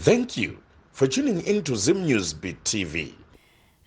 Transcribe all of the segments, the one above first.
Thank you for tuning in to Zim Newsbeat TV.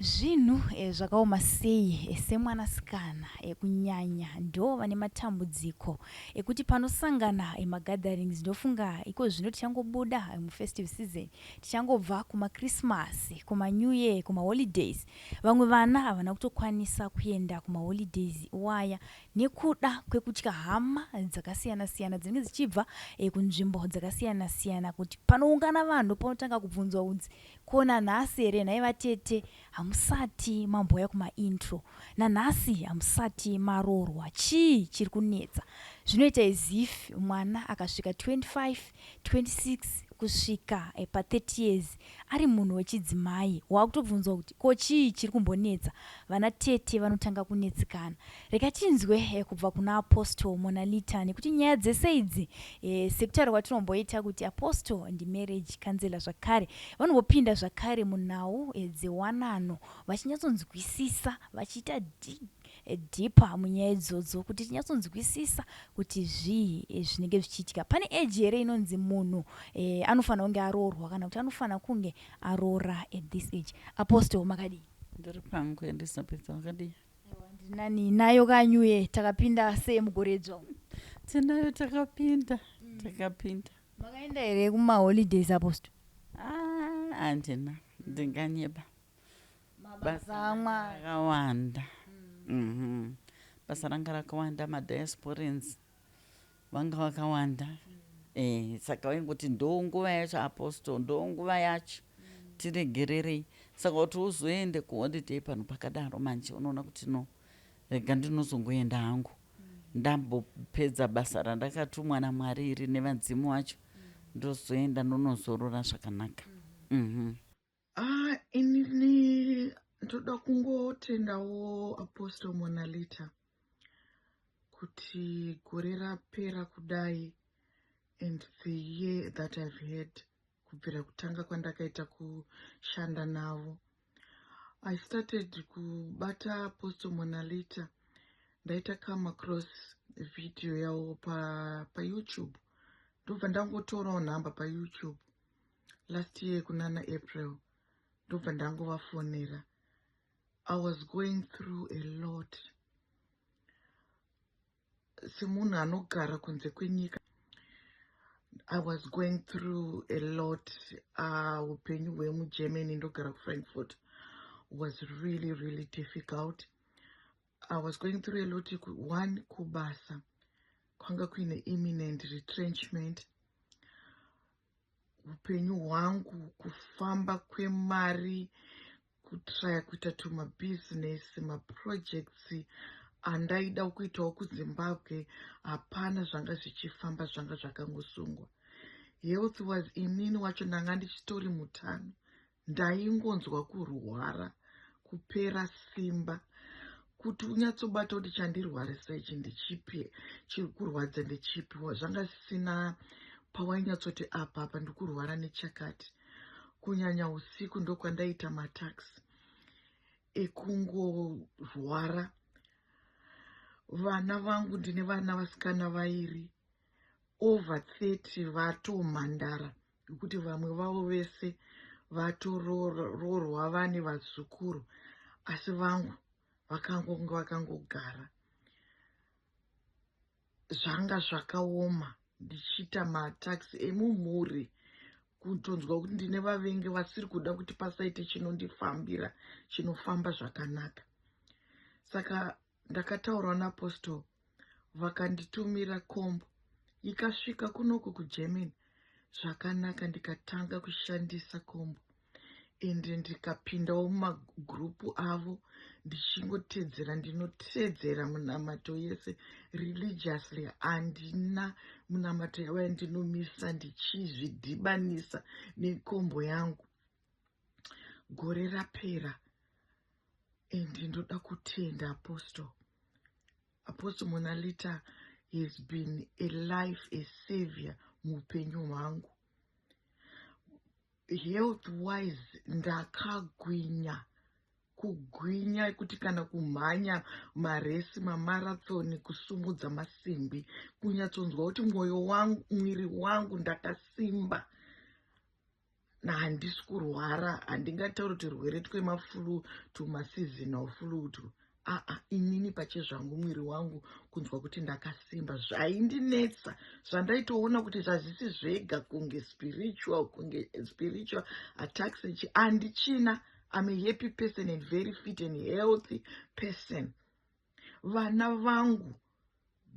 Zvinhu zvakaoma sei semwanasikana kunyanya ndo vane matambudziko ekuti panosangana magatherings ndofunga iko zvino tichangobuda mufestive season tichangobva kumaChristmas kumaNew Year kumaholidays vamwe vana havana kutokwanisa kuenda kumaholidays waya nekuda kwekutya hama dzakasiyana-siyana dzinenge dzichibva kunzvimbo dzakasiyana-siyana kuti panoungana vanhu panotanga kubvunzwa udzi kuona nhasi here nhaye vatete hamusati mamboya kumaintro nanhasi hamusati maroorwa chii chiri kunetsa zvinoita izifi mwana akasvika 25 26 kusvika pa30 years ari munhu wechidzimai waakutobvunzwa kuti ko chii chiri kumbonetsa vana tete vanotanga kunetsekana reka tinzwe kubva kuna Apostle Monalita nekuti nyaya dzese idzi sekutaura kwatinomboita kuti Apostle ndi marriage counselor zvakare vanombopinda zvakare munhau dzewanano vachinyatsonzwisisa vachiita dhipa munyaya idzodzo kuti tinyatsonzwisisa kuti zvii zvinenge zvichiitika pane eji here inonzi munhu anofanira kunge aroorwa kana kuti anofanira kunge aroora at this age. Apostle makadii? Ndiri pangu Elizabeth wakadii? Ndinani nayo kanyuye takapinda sei mugore idzva? Tinayo takapinda. Makaenda here kumaholidays Apostle? Handina ndinganyeba Mabasa amwa akawanda. Basa ranga rakawanda, madiasporans vanga vakawanda. Saka waingoti ndo nguva yacho Apostle, ndo nguva yacho tiregererei. Saka kuti uzoende kuholiday pano pakadaro manje unoona kuti no rega ndinozongoenda hangu ndambopedza basa randakatumwa naMwari iri nevadzimu vacho ndozoenda ndonozorora zvakanaka. Inini ndoda kungotendawo Apostle Monalita kuti gore rapera kudai and the year that I've had kubvira kutanga kwandakaita kushanda navo. I started kubata Apostle Monalita ndaita come across video yavo pa YouTube. Ndobva ndangotorawo nhamba pa YouTube last year kunana April. Ndobva ndangovafonera. I was going through a lot. Semunhu anogara kunze kwenyika, I was going through a lot. Upenyu hwemuGermany ndogara kuFrankfurt was really, really difficult. I was going through a lot. One, kubasa. Kwanga kuine imminent retrenchment. Upenyu hwangu kufamba kwemari, kutraya kuita tumabusiness, maprojects andaida kuitawo kuZimbabwe hapana zvanga zvichifamba zvanga zvakangosungwa. Health was inini wacho ndanga ndichitori mutano. Ndaingonzwa kurwara, kupera simba, kuti unyatsobata kuti chandirwarisa ichi ndechipi, chiri kurwadza ndechipi, zvanga zvisina pawainyatsooti apa ndikurwara nechakati. Kunyanya usiku ndokwandaita mataxi ekungorwara. Vana vangu ndine vana vasikana vairi over 30 vatomhandara kuti vamwe vavo vese vatoroorwa vane vazukuru, asi vangu vakangogara. Zvanga zvakaoma ndichiita mataxi emumhuri, kutonzwa kuti ndine vavengi vasiri kuda kuti pasaite chinondifambira chinofamba zvakanaka. Saka ndakataura naApostle, vakanditumira kombo ikasvika kunoko kuGermany zvakanaka. Ndikatanga kushandisa kombo ende ndikapindawo mumagrupu avo ndinotedzera munamato yese religiously. Handina munamato yavo yandinomisa ndichizvidhibanisa nekombo yangu. Gore rapera ende ndoda kutenda Apostle Monalita has been a life, a savior muupenyu hwangu. Health wise ndakagwinya, kugwinya kuti kana kumhanya maresi, mamarathoni, kusumudza masimbi, kunyatsonzwa kuti mwiri wangu ndakasimba. handisi kurwara, handingatauri kuti rwere twemafulu tumaseasonal flu inini pachezvangu mwiri wangu kunzwa kuti ndakasimba zvaindinetsa, zvandaitoona kuti zvazvisi zvega kunge spiritual attacks handichina. I'm a happy person and very fit and healthy person. Vana vangu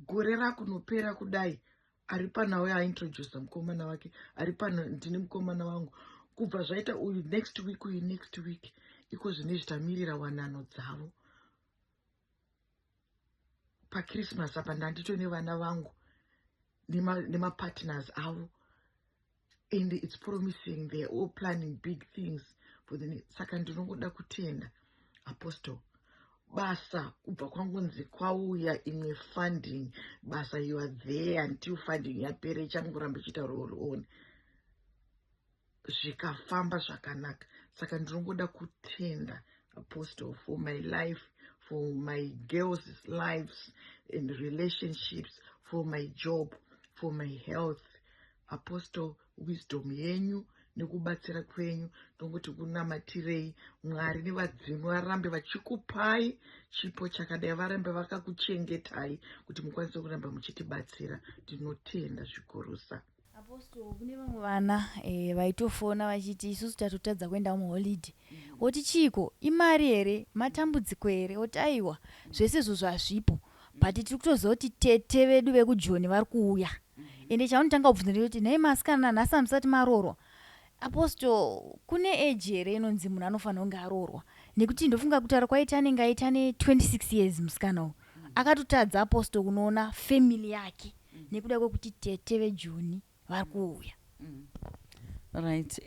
gore rakunopera kudai, ari pano aintroduce mukomana wake, ari pano ndine mukomana wangu, kubva zvaita uyu next week iko zvine zvitamirira wanano dzavo. PaChristmas apa ndandito nevana vangu nemapartners avo, and it's promising, they're all planning big things for the next. Saka ndinongoda kutenda Apostle, basa kubva kwangunzi kwauya imwe funding, basa you are there until funding yapere, changuramba chita roll zvikafamba zvakanaka. Saka ndinongoda kutenda Apostle for my life, for my girls' lives and relationships, for my job, for my health. Apostle, wisdom yenyu nekubatsira kwenyu ndongoti kunamatirei. Mwari nevadzimu varambe vachikupai chipo chakadai, varambe vakakuchengetai kuti mukwanise kuramba muchitibatsira. Tinotenda zvikurusa. Apostle, kune vamwe vana vaitofona vachiti isusu tatotadza kuenda muholidhi. Oti chiko imari here, matambudziko here? Oti aiwa zvese izvo zvazvipo, but tiri kutozoti tete vedu vekujoni vari kuuya. Ende chaunotanga kubvunza ndekuti nhai masikana nhasi hamusati marorwa. Apostle, kune age here inonzi munhu anofanira kunge arorwa? Nekuti ndofunga kuti ari kwaita anenge aita ne 26 years musikana uyu. Akatotadza Apostle kunoona family yake nekuda kwekuti tete vejoni vari kuuya. Right,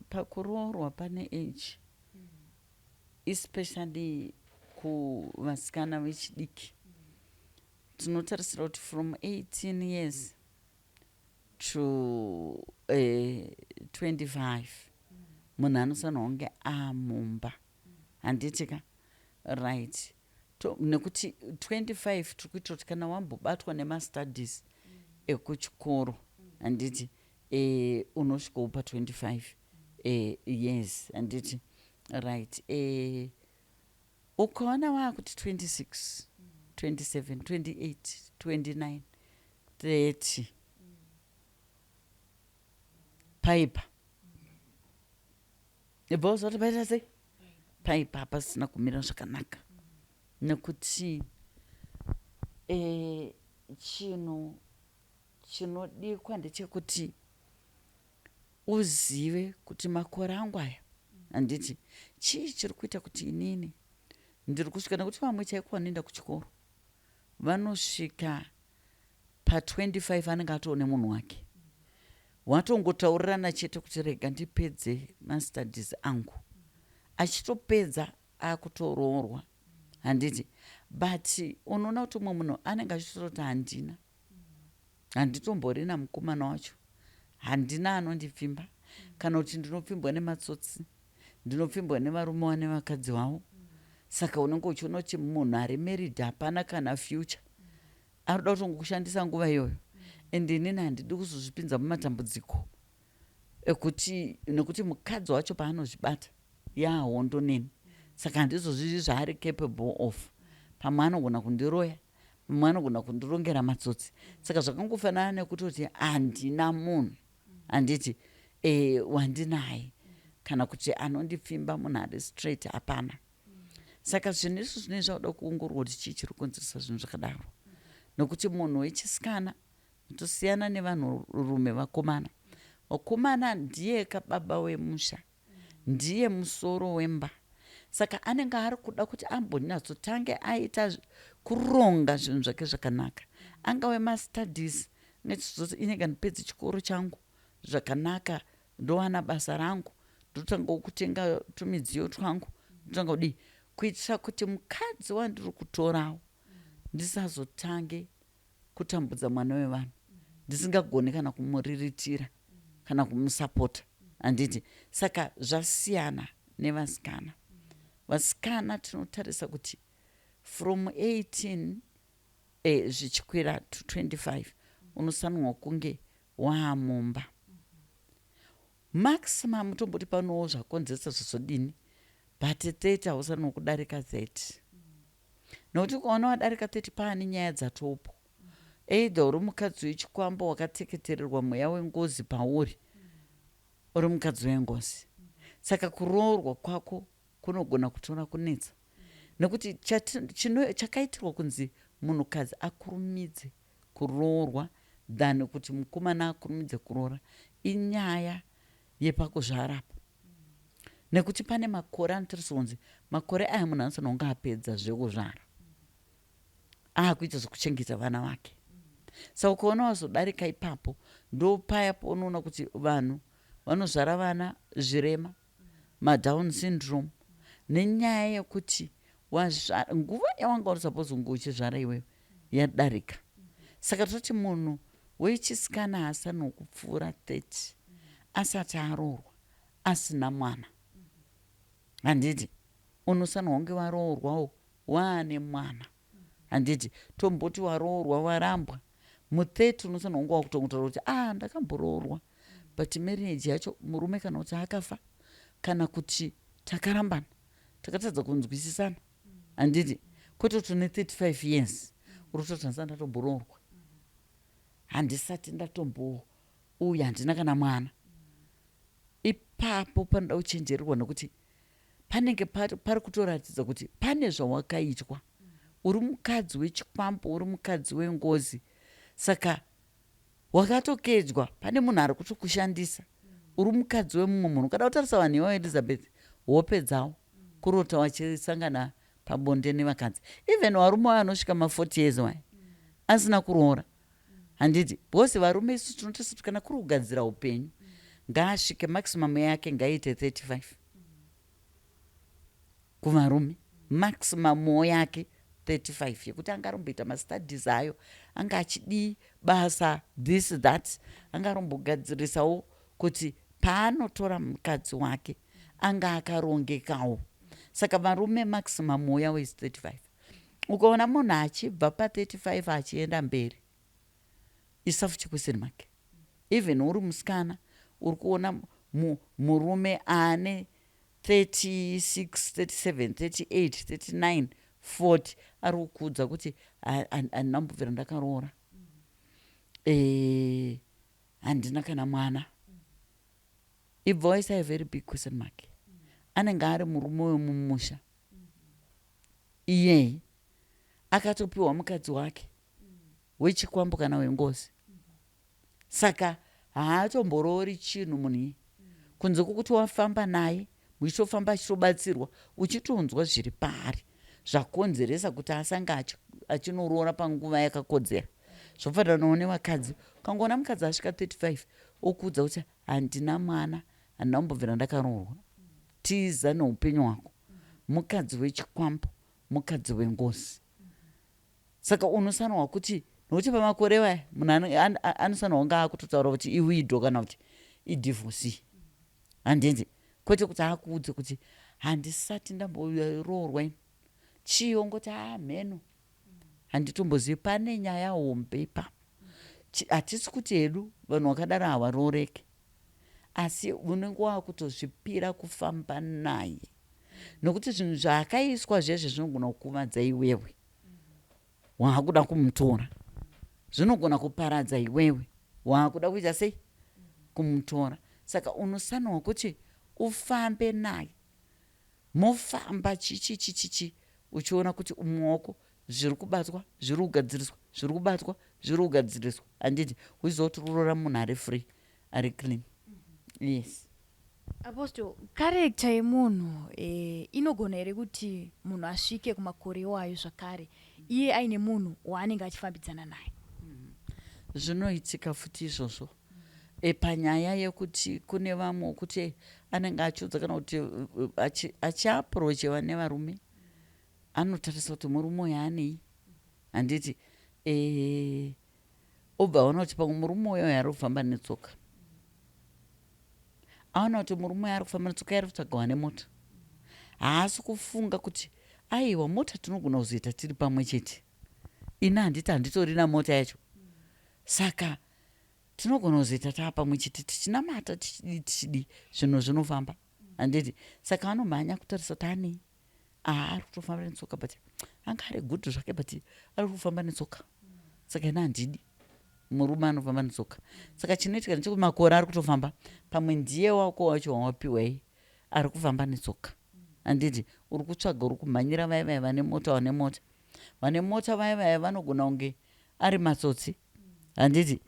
pakuroorwa pane age, especially kuvasikana vechidiki, tinotarisira kuti from 18 years to 25 munhu anosanwa kunge amumba, handitika? Right, nekuti 25 tiri kuita kuti kana wambobatwa nemastudies ekuchikoro, handiti, unosvikawo pa 25 years, handiti? Right, ukaona waakuti 26, 27, 28, 29, 30 paipa ibvozoti paita sei paipa apa pasina kumira zvakanaka, nekuti chinhu chinodikwa ndechekuti uzive kuti makore angu aya, handiti, chii chiri kuita kuti inini ndiri kusvika, nekuti vamwe chaiko vanoenda kuchikoro vanosvika pa25 anenge atoo nemunhu wake, watongotaurirana chete kuti rega ndipedze mastudies angu, achitopedza akutoroorwa, handiti. But unoona kuti umwe munhu anenge achitoti handitomborina mukomana wacho, handina anondipfimba, kana kuti ndinopfimbwa nematsotsi, ndinopfimbwa nevarume wane vakadzi wavo. Saka unenge uchiona kuti munhu ari married hapana kana future, anoda kutongokushandisa nguva iyoyo, ende inini handidi kuzozvipinza mumatambudziko nekuti mukadzi wacho paanozvibata yahondo neni. Saka handizozvivi zvaari capable of. Pamwe anogona kundiroya, pamwe anogona kundirongera matsotsi. Saka zvakangofanana nekutoti handina munhu, handiti, wandinaye, kana kuti anondipfimba munhu ari straight, hapana. Saka zvinhu izvo zvinenge zvauda kuongororwa kuti chii chiri kukonzeresa zvinhu zvakadaro, nokuti munhu wechisikana tosiyana nevanhu rume vakomana. Vakomana ndiye kababa wemusha, ndiye musoro wemba. Saka anenge ari kuda kuti ambonyatsotange aita kuronga zvinhu zvake zvakanaka, angave mastudies, nechizoti inenge ndipedze chikoro changu zvakanaka, ndowana basa rangu, ndotangawo kutenga tumidziyo twangu, ndotanga kudii, kuitira kuti mukadzi wandiri kutorawo ndisazotange kutambudza mwana wevanhu, ndisingagoni kana kumuriritira kana kumusapota, handiti. Saka zvasiyana nevasikana. Vasikana tinotarisa kuti from 18 zvichikwira to 25 unosanwa kunge waamumba. maximum tomboti panowo zvakonzesa zvozodini but 30 hausanwa kudarika 30 nokuti ukaona wadarika 30 paane nyaya dzatopo either uri mukadzi wechikwambo wakateketererwa mweya wengozi pauri uri mukadzi wengozi saka kuroorwa kwako kunogona kutora kunetsa nekuti chakaitirwa kunzi munhukadzi akurumidze kuroorwa than kuti mukomana akurumidze kuroora inyaya yepakuzvarapo nekuti pane makore anotariswa kunzi makore aya munhu anofanira kunge apedza zvekuzvara akuita zvekuchengeta vana vake saka ukaona wazodarika ipapo ndo paya paunoona kuti vanhu vanozvara vana zvirema madown syndrome nenyaya yekuti nguva yawanga uri supose kunge uchizvara iwewe yadarika saka toti munhu wechisikana haasano kupfuura 30 asati aroorwa asina mwana handiti unosanwa kunge waroorwawo waane mwana handiti tomboti waroorwa warambwa mu30 unosanwa kunge wakutotaura kuti ndakamboroorwa but marriage yacho murume kana kuti akafa kana kuti takarambana takatadza kunzwisisana handiti kwete kuti une 35 years urikutoti handisati ndatomboroorwa handisati ndatombouya handina kana mwana ipapo panoda kuchenjererwa nekuti panenge pari kutoratidza kuti pane zvawakaitwa uri mukadzi wechikwambo uri mukadzi wengozi saka wakatokedzwa pane munhu ari kutokushandisa uri mukadzi wemumwe munhu kada kutarisa vanhu iwayo Elizabeth hope dzawo kurota wachisangana pabonde nevakadzi even varume vanosvika ma40 years waya asina kuroora handiti bhosi varume isu tinotarisa kuti kana kuri kugadzira upenyu ngaasvike maximum yake ngaiite 35 kuvarume maximum yake 35 yekuti angaromboita mastudies ayo anga achidii basa this that angarombogadzirisawo kuti paanotora mukadzi wake anga akarongekawo saka varume maximum yavo is 35 ukaona munhu achibva pa35 achienda mberi isafu chikweseni make even uri musikana uri kuona murume ane 36 37 38 39 40 ari kukudza kuti handina mbobvira ndakaroora handina kana mwana ibva waisa a very big question mark anenge ari murume wemumusha iyeye akatopiwa mukadzi wake wechikwambo kana wengozi saka haatomboroori chinhu munhu kunze kwokuti wafamba naye muchitofamba achitobatsirwa uchitonzwa zviri paari zvakonzeresa kuti asanga achinoroora panguva yakakodzera zvofanana nevakadzi ukangoona mukadzi asvika 35 okudza kuti handina mwana handina kumbobvira ndakaroorwa tiza neupenyu hwako mukadzi wechikwambo mukadzi wengozi saka unosanwa kuti nokuti pamakore waya munhu anosanwa kunge akutotaura kuti iwido kana kuti idivorcee handiti kwete kuti akuudze kuti handisati ndamboroorwa ini chiyongoti mheno handitombozivi pane nyaya hombe ipa hatisi kuti hedu vanhu vakadaro havarooreke asi unenge wakutozvipira kufamba naye nokuti zvinhu zvaakaiswa zvezvo zvinogona kukuvadza iwewe waakuda kumutora zvinogona kuparadza iwewe waakuda kuita sei kumutora saka unosanwa kuti ufambe naye mofamba chichi uchiona kuti mumaoko zviri kubatwa zviri kugadziriswa zviri kubatwa zviri kugadziriswa handiti uchizoti kuroora munhu ari free ari clean yes apostle karekta yemunhu inogona here kuti munhu asvike kumakore iwayo zvakare iye aine munhu waanenge achifambidzana naye zvinoitika futi izvozvo panyaya yekuti kune vamwe kuti anenge achiudza kana kuti achiaprochewa nevarume anotarisa kuti murume uyu anei handiti obva aona kuti pamwe murume uyo ari kufamba netsoka aona kuti murume uyo ari kufamba netsoka ari kutsvagawa nemota haasi kufunga kuti aiwa mota tinogona kuzoita tiri pamwe chete ina handiti handitori na mota yacho saka tinogona kuzoita taapamwe chete tichinamata tichidi zvinhu zvinofamba handiti. Saka anomhanya kutarisa kuti anei ari kutofamba netsoka but anga ari gudhu zvake but ari kufamba netsoka. Saka ina handidi murume anofamba netsoka. Saka chinoitika ndechekuti makore ari kutofamba pamwe ndiye wako wacho wawapiwai ari kufamba netsoka handiti. Uri kutsvaga uri kumhanyira vaivai vane mota vaivai vanogona kunge ari matsotsi handiti.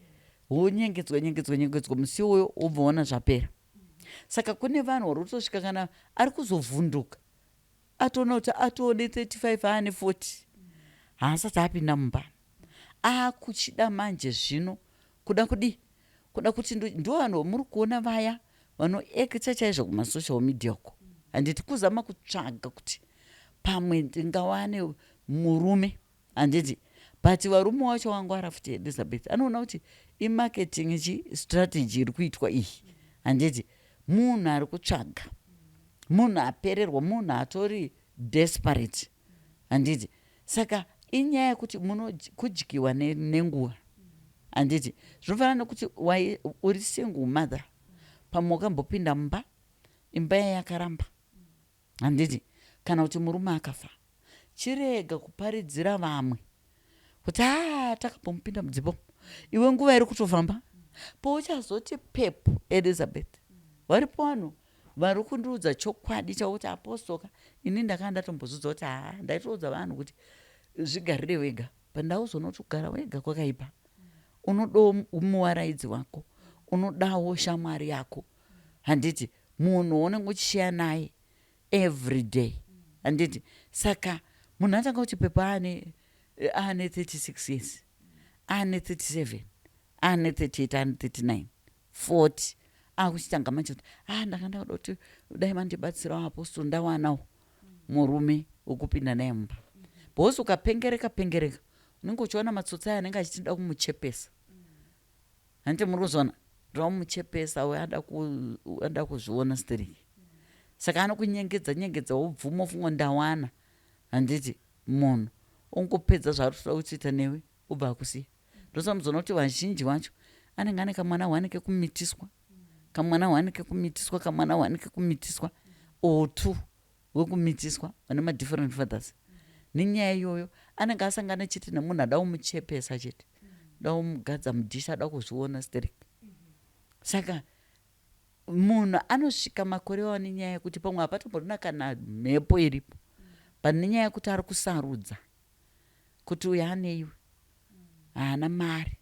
Wonyengedzwa musi uyo wobvaona zvapera. Saka kune vanhu vari kutosvika kana ari kuzovhunduka atoona kuti atoone 35 aane 40 haasati apinda mumba akuchida manje zvino kuda kuti ndo vanhu vamuri kuona vaya vanoekita chaizvo kumasocial media uko handiti, kuzama kutsvaga kuti pamwe ndingawane murume handiti. But varume wacho wangwara futi Elizabeth anoona kuti imarketing strategy iri kuitwa iyi handiti. Munhu ari kutsvaga, munhu apererwa, munhu atori desperate handiti. Saka inyaya yekuti kudyiwa nenguva handiti. Zvinofanana nekuti uri single mother pamwe wakambopinda mumba imba yakaramba handiti. Kana kuti murume akafa, chirega kuparidzira vamwe kuti takambomupinda mudzipo iwe nguva iri kutofamba pouchazoti pepu Elizabeth. Varipo vanhu vari kundiudza chokwadi chakuti apostoka ini ndakanga ndatombozudza kuti ndaitoudza vanhu kuti zvigarire wega pandauzoona kuti kugara wega kwakaipa. Unodawo muwaraidzi wako, unodawo shamwari yako handiti, munhu unenge uchishiya naye every day handiti. Saka munhu atanga kuti pepa aane 36 years, aane 37, aane 38, aane 39, 40 akuchitanga manje kuti ndakanda kuda kuti dai mandibatsirawo apostoli ndawanawo murume wokupinda naye mumba. Bhosi ukapengereka unenge uchiona matsotsi aya anenge achitida kumuchepesa handiti. Muri kuzona ndamuchepesa we ada kuzviona stiriki. Saka anokunyengedza wobvuma ofunga ndawana handiti. Munhu ongopedza zvaari kutoda kuchiita newe obva akusiya. Ndosa muzoona kuti vazhinji vacho anenge ane kamwana wanike kumitiswa, kamwana wanike kumitiswa otu wekumitiswa vane madifferent fathers. Nenyaya iyoyo anenge asangana chete nemunhu ada kumuchepesa chete, da kumugadza mudhishi, ada kuzviona stiriki. Saka munhu anosvika makore awa nenyaya yekuti pamwe hapatomborina kana mhepo iripo, but nenyaya yekuti ari kusarudza kuti uyu aneiwe haana mari,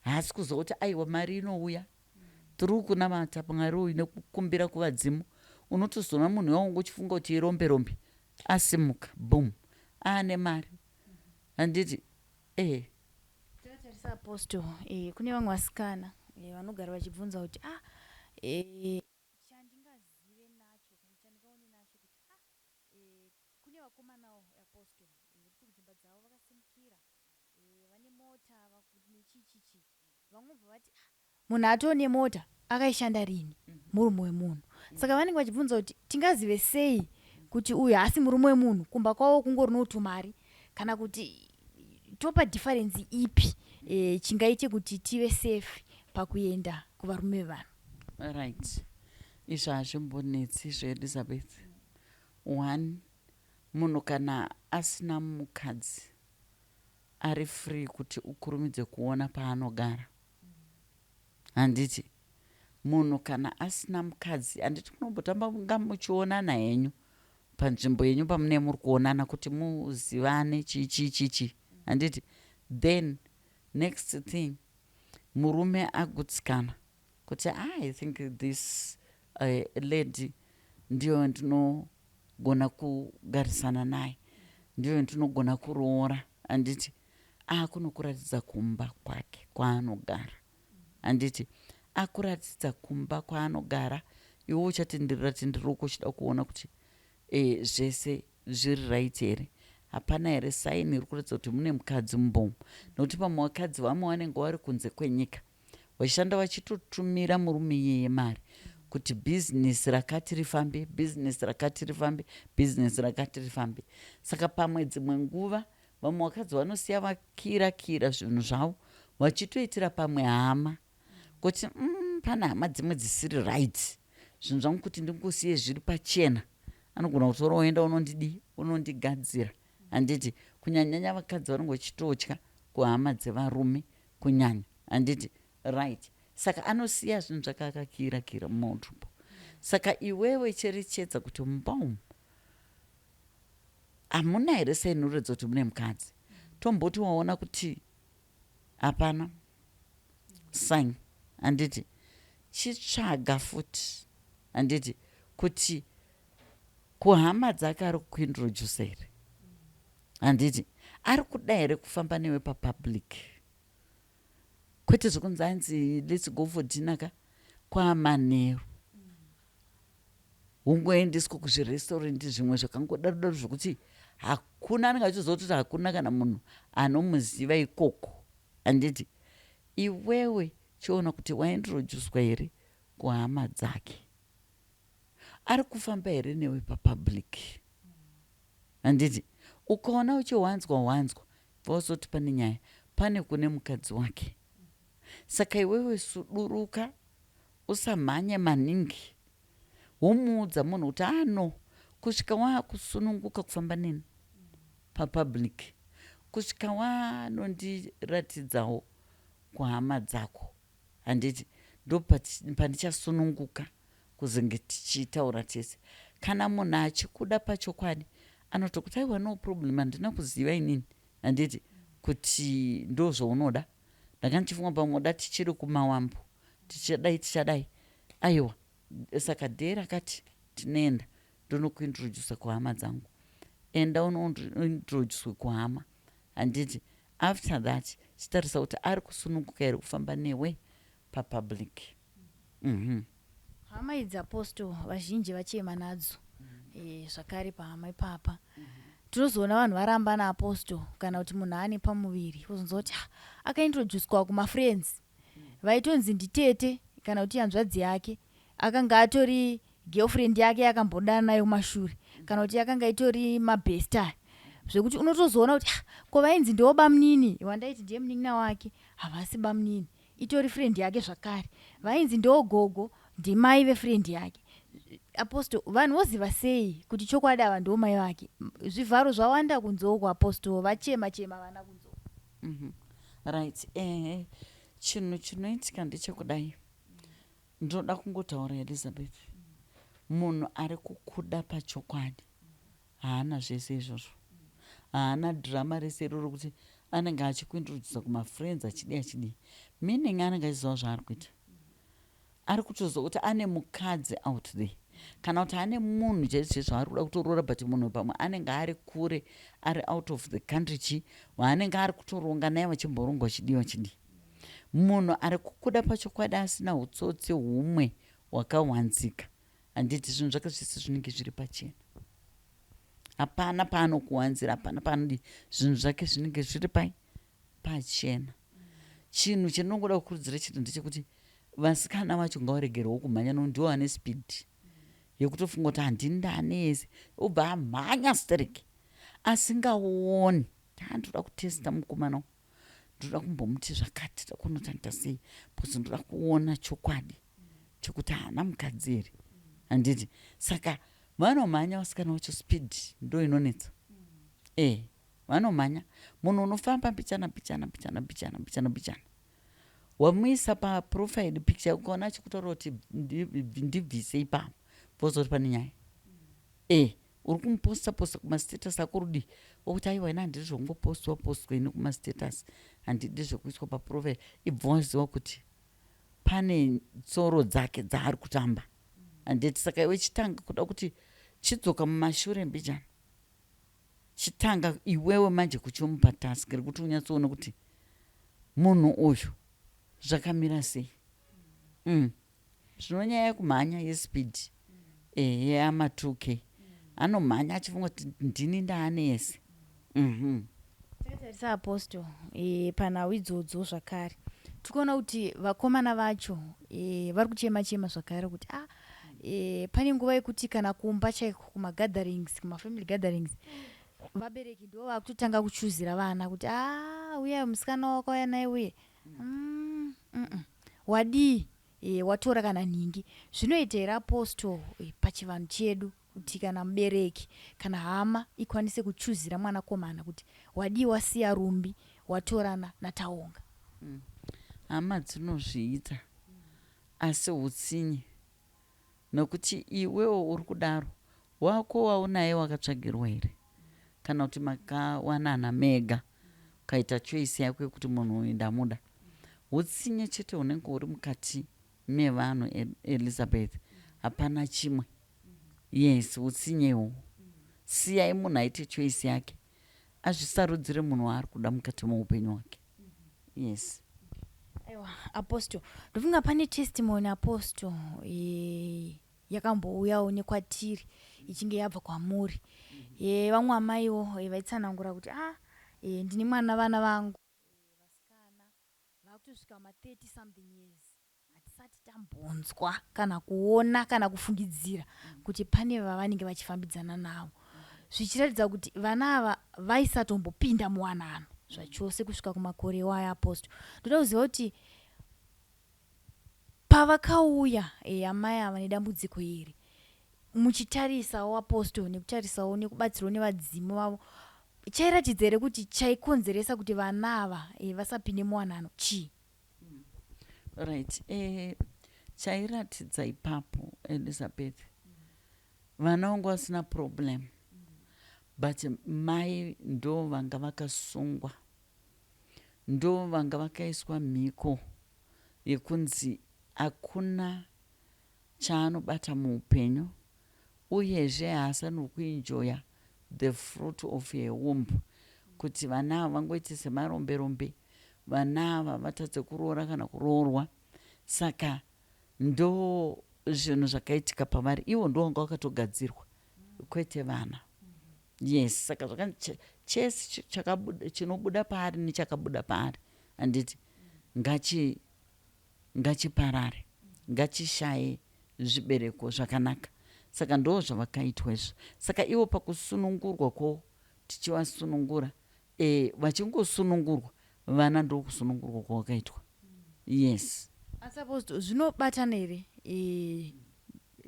haasi kuziva kuti aiwa mari inouya tiri kunamata mwari uyu nekukumbira kuvadzimu. Unotozoona munhu waunge uchifunga kuti irombe asimuka boom aane mari handiti. Tatarisa apostle kune vamwe vasikana vanogara vachibvunza kuti chandingazive nacho kana chandingaone nacho kuti kune vakomanawo apostle vekuti kudzimba dzavo vakasimukira vane mota nechichichi. Vamwe bva vati munhu atone mota akaishanda rini murume wemunhu. Saka vanenge vachibvunza kuti tingazive sei kuti uyu haasi murume wemunhu, kumba kwavo kungori noutumari, kana kuti topa difference ipi chingaite kuti tive safe pakuenda kuvarume vanhu. Right, izvo hazvimbonetsi zveElizabeth. One, munhu kana asina mukadzi ari free kuti ukurumidze kuona paanogara handiti. Munhu kana asina mukadzi handiti kunombotamba nga muchionana henyu panzvimbo yenyu pamune muri kuonana kuti muzivane chichi handiti. Then next thing, murume agutsikana kuti I think this lady ndiyo ndinogona kugarisana naye, ndiyo ndinogona kuroora handiti. Akunokuratidza kumba kwake kwaanogara handiti. Akuratidza kumba kwaanogara, iwe uchatenderera tenderera uchida kuona kuti zvese zviri right here, hapana here saini iri kuratidza kuti mune mukadzi mumbomo. Nokuti pamwe vakadzi vamwe vanenge vari kunze kwenyika vachishanda vachitotumira murume iyeye mari kuti bhizinesi rakati rifambe, bhizinesi rakati rifambe, bhizinesi rakati rifambe. Saka pamwe dzimwe nguva vamwe vakadzi vanosiya vakira zvinhu zvavo vachitoitira pamwe hama kuti pane hama dzimwe dzisiri right, zvinhu zvangu kuti ndingosiye zviri pachena, anogona kutora woenda unondigadzira. Handiti kunyanyanya vakadzi vanenge vachitotya kuhama dzevarume kunyanya, handiti right. Saka anosiya zvinhu zvakakakira mumaudhupo. Saka iwewe cherechedza kuti mumba umu hamuna here sainoratidza kuti mune mukadzi, tomboti waona kuti hapana sign, handiti chitsvaga futi, handiti kuti kuhama dzake ari kuintroduce here, handiti ari kuda here kufamba newe papublic, kwete zvokunzi anzi let's go for dinner ka kwamanheru, ungoendeswa kuzvirestaurant zvimwe zvakangodaro zvokuti hakuna anenge achiziva kuti hakuna kana munhu anomuziva ikoko, handiti iwewe chiona kuti waintroducwa here kuhama dzake, ari kufamba here newe papublic, handiti ukaona uchiwanzwa vozoti pane nyaya, pane kune mukadzi wake. Saka iwewe suduruka, usamhanye maningi, womuudza munhu kuti no, kusvika wakusununguka kufamba neni papublic, kusvika wanondiratidzawo kuhama dzako, handiti ndo pandichasununguka kuzenge tichitaura tese. Kana munhu achikuda pachokwadi anotokuti aiwa no problem, handina kuziva inini, handiti kuti ndo zvaunoda, ndanga ndichifunga pamwoda tichiri kumawambo tichadai, aiwa saka dhee rakati tinoenda ndonokuintrodusa kuhama dzangu, enda unointroducwe kuhama, handiti after that chitarisa kuti ari kusununguka here kufamba newe papublic. Hama idzi apostle vazhinji vachema nadzo zvakare pahama ipapa tinozoona vanhu varamba naapostle kana kuti munhu ane pamuviri uzonzwa kuti akaintroducwa kumafriends vaitonzi nditete kana kuti hanzvadzi yake akanga atori girlfriend yake yakambodana nayo kumashure kana kuti yakanga itori mabesta zvekuti unotozoona kuti ko vainzi ndiwo bamunini wandaiti ndiye munin'ina wake havasi bamunini itori friend yake zvakare, vainzi ndiwo gogo ndimai vefriend yake. Apostle vanhu voziva sei kuti chokwadi ava ndiwo mai vake? Zvivharo zvawanda kunzoo kuapostle, vachema vana kunzoo. Right. Chinhu chinoitika ndechekudai, ndinoda kungotaura Elizabeth, munhu ari kukuda pachokwadi haana zvese izvozvo, haana drama rese iroro kuti anenge achikuintrodusa kumafriends achidii, meaning anenge achiziva zvaari kuita, ari kutoziva kuti ane mukadzi out there, kana kuti ane munhu chaizvo zvaari kuda kutorora, but munhu pamwe anenge ari kure, ari out of the country waanenge ari kutoronga naye vachimboronga chidii. Munhu ari kukuda pachokwadi asina hutsotsi humwe hwakawanzika, handiti zvinhu zvake zvese zvinenge zviri pachena, hapana paanokuwanzira, hapana paanodi, zvinhu zvake zvinenge zviri pachena. Chinhu chendinongoda kukurudzira chito ndechekuti vasikana vacho ngavaregerwewo kumhanya, nokuti ndiwo ane speed yekutofunga kuti handini ndanese, obva amhanya stereki asingaoni. Ndoda kutesta mukomana, ndoda kumbomuti zvakati, ndoda kuona kuti anoita sei, bcause ndoda kuona chokwadi chokuti haana mukadzi here, handiti. Saka vanomhanya vasikana vacho, speed ndo inonetsa. Vanomhanya, munhu unofamba pichana, wamuisa paprofile picture ukaona achikutaura kuti ndibvise ipapo, vozoti pane nyaya. Uri kumuposta kumastatus ako rudi okuti aiwa ina handidi zvongopostwa ini kumastatus, handidi zvokuiswa paprofile, ibva waziva kuti pane tsoro dzake dzaari kutamba, handiti. Saka iwe chitanga kuda kuti chidzoka mumashure mbijana, chitanga iwewe manje kuchimupa task rekuti unyatsoona kuti munhu uyu zvakamira sei. Zvinonyaya yekumhanya yespeed yeama 2K, anomhanya achifunga kuti ndini ndaanese. Tatarisa apostle panhau idzodzo zvakare tikuona kuti vakomana vacho vari kuchema zvakare kuti pane nguva yekuti kana kumba chaiko kumagatherings, kumafamily gatherings, vabereki ndo vakutotanga kuchuzira vana kuti uya musikana wakauya naye uye Wadii watora kana ningi zvinoita here apostle pachivanhu chedu kuti kana mubereki kana hama ikwanise kuchuzira mwanakomana kuti wadii wasiya rumbi watorana nataonga. Hama dzinozviita asi hutsinye, nokuti iwewo uri kudaro wako waunaye wakatsvagirwa here, kana kuti makawanana mega ukaita choisi yako yekuti munhu uyu ndamuda. Hutsinye chete hunenge huri mukati mevanhu, Elizabeth, hapana chimwe. Yes, hutsinye ihwohwo. Siyai munhu aite choisi yake, azvisarudzire munhu waari kuda mukati meupenyu hwake. Yes. Aiwa, apostle, ndofunga pane testimony apostle yakambouyawo nekwatiri ichinge yabva kwamuri. Vamwe amaiwo vaitsanangura kuti ndine vana vangu vasikana vakutosvika ma30 something years hatisati tambonzwa kana kuona kana kufungidzira kuti pane vavanenge vachifambidzana navo, zvichiratidza kuti vana ava vaisatombopinda muwanano zvachose kusvika kumakore waya apostle. Ndoda kuziva kuti pavakauya amai ava nedambudziko iri, muchitarisawo apostle nekutarisawo nekubatsirwa nevadzimu vavo, chairatidza here kuti chaikonzeresa kuti vana ava vasapinde muwanano chii? Right. Chairatidza ipapo, Elizabeth, vana vangu vasina problem, but mai ndo vanga vakasungwa, ndo vanga vakaiswa mhiko yekunzi hakuna chaanobata muupenyu, uyezve haasanirwi kuenjoya the fruit of her womb, kuti vana ava vangoite semaromberombe, vana ava vatadze kuroora kana kuroorwa. Saka ndo zvinhu zvakaitika pavari, ivo ndo vanga vakatogadzirwa, kwete vana. Yes, saka zvakanzi chese chinobuda paari nechakabuda paari handiti ngachiparare, ngachishaye zvibereko zvakanaka. Saka ndo zvavakaitwa izvo. Saka ivo pakusunungurwa kwavo tichivasunungura, vachingosunungurwa, vana ndo kusunungurwa kwavakaitwa. Yes. Asi apostle, zvinobatana here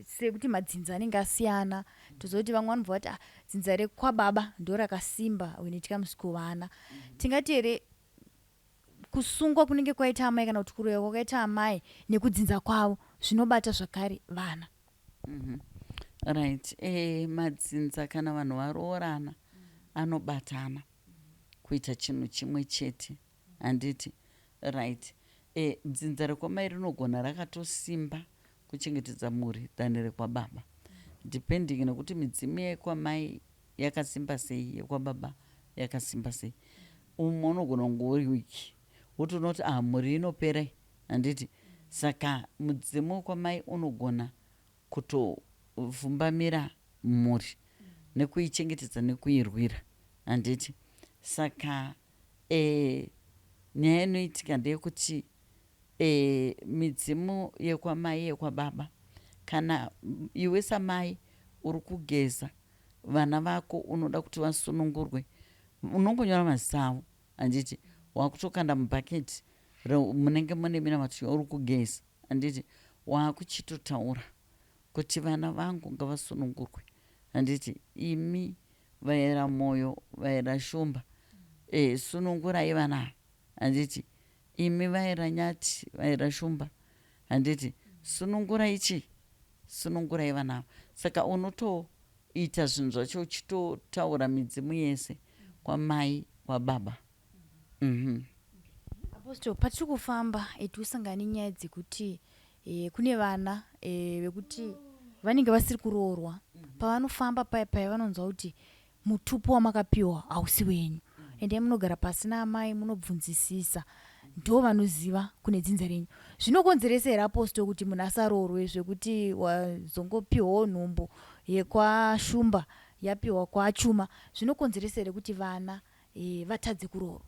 sekuti madzinza anenge asiyana, toziva kuti vamwe vanobva vati dzinza rekwababa ndo rakasimba when it comes kuvana. Tingati here kusungwa kunenge kwaita amai kana kuti kuroyiwa kwakaita amai nekudzinza kwavo zvinobata zvakare vana? Right. Madzinza kana vanhu varoorana anobatana kuita chinhu chimwe chete, handiti? Right. Dzinza rekwamai rinogona rakatosimba kuchengetedza mhuri than rekwababa, depending nekuti midzimu yekwamai yakasimba sei, yekwababa yakasimba sei. Umwe unogona kunge uri wiki wotoona kuti mhuri inopera, handiti? Saka mudzimu wekwamai unogona kutovhumbamira mhuri nekuichengetedza nekuirwira, handiti? Saka nyaya inoitika ndeyekuti midzimu yekwamai yekwababa, kana iwe samai uri kugeza vana vako unoda kuti vasunungurwe, unongonyora mazita avo, handiti? Wakutokanda mubhaketi munenge mune minamato uri kugeza, handiti? Wakuchitotaura kuti vana vangu ngavasunungurwe, handiti? Imi vaera mwoyo, vaera shumba, sunungurai vana ava, handiti? Imi vaera nyati, vaera shumba, handiti? Sunungurai ichi, sunungurai vana ava. Saka unotoita zvinhu zvacho uchitotaura midzimu yese kwamai kwababa. Apostle, patiri kufamba tiusangane nyaya dzekuti kune vana vekuti vanenge vasiri kuroorwa, pavanofamba paya vanonzwa kuti mutupo wamakapiwa hausi wenyu, ende munogara pasi naamai munobvunzisisa, ndo vanoziva kune dzinza renyu. Zvinokonzeresa here apostle kuti munhu asaroorwe zvekuti wazongopiwawo nhumbu yekwashumba yapiwa kwachuma, zvinokonzeresa here kuti vana vatadze kuroorwa?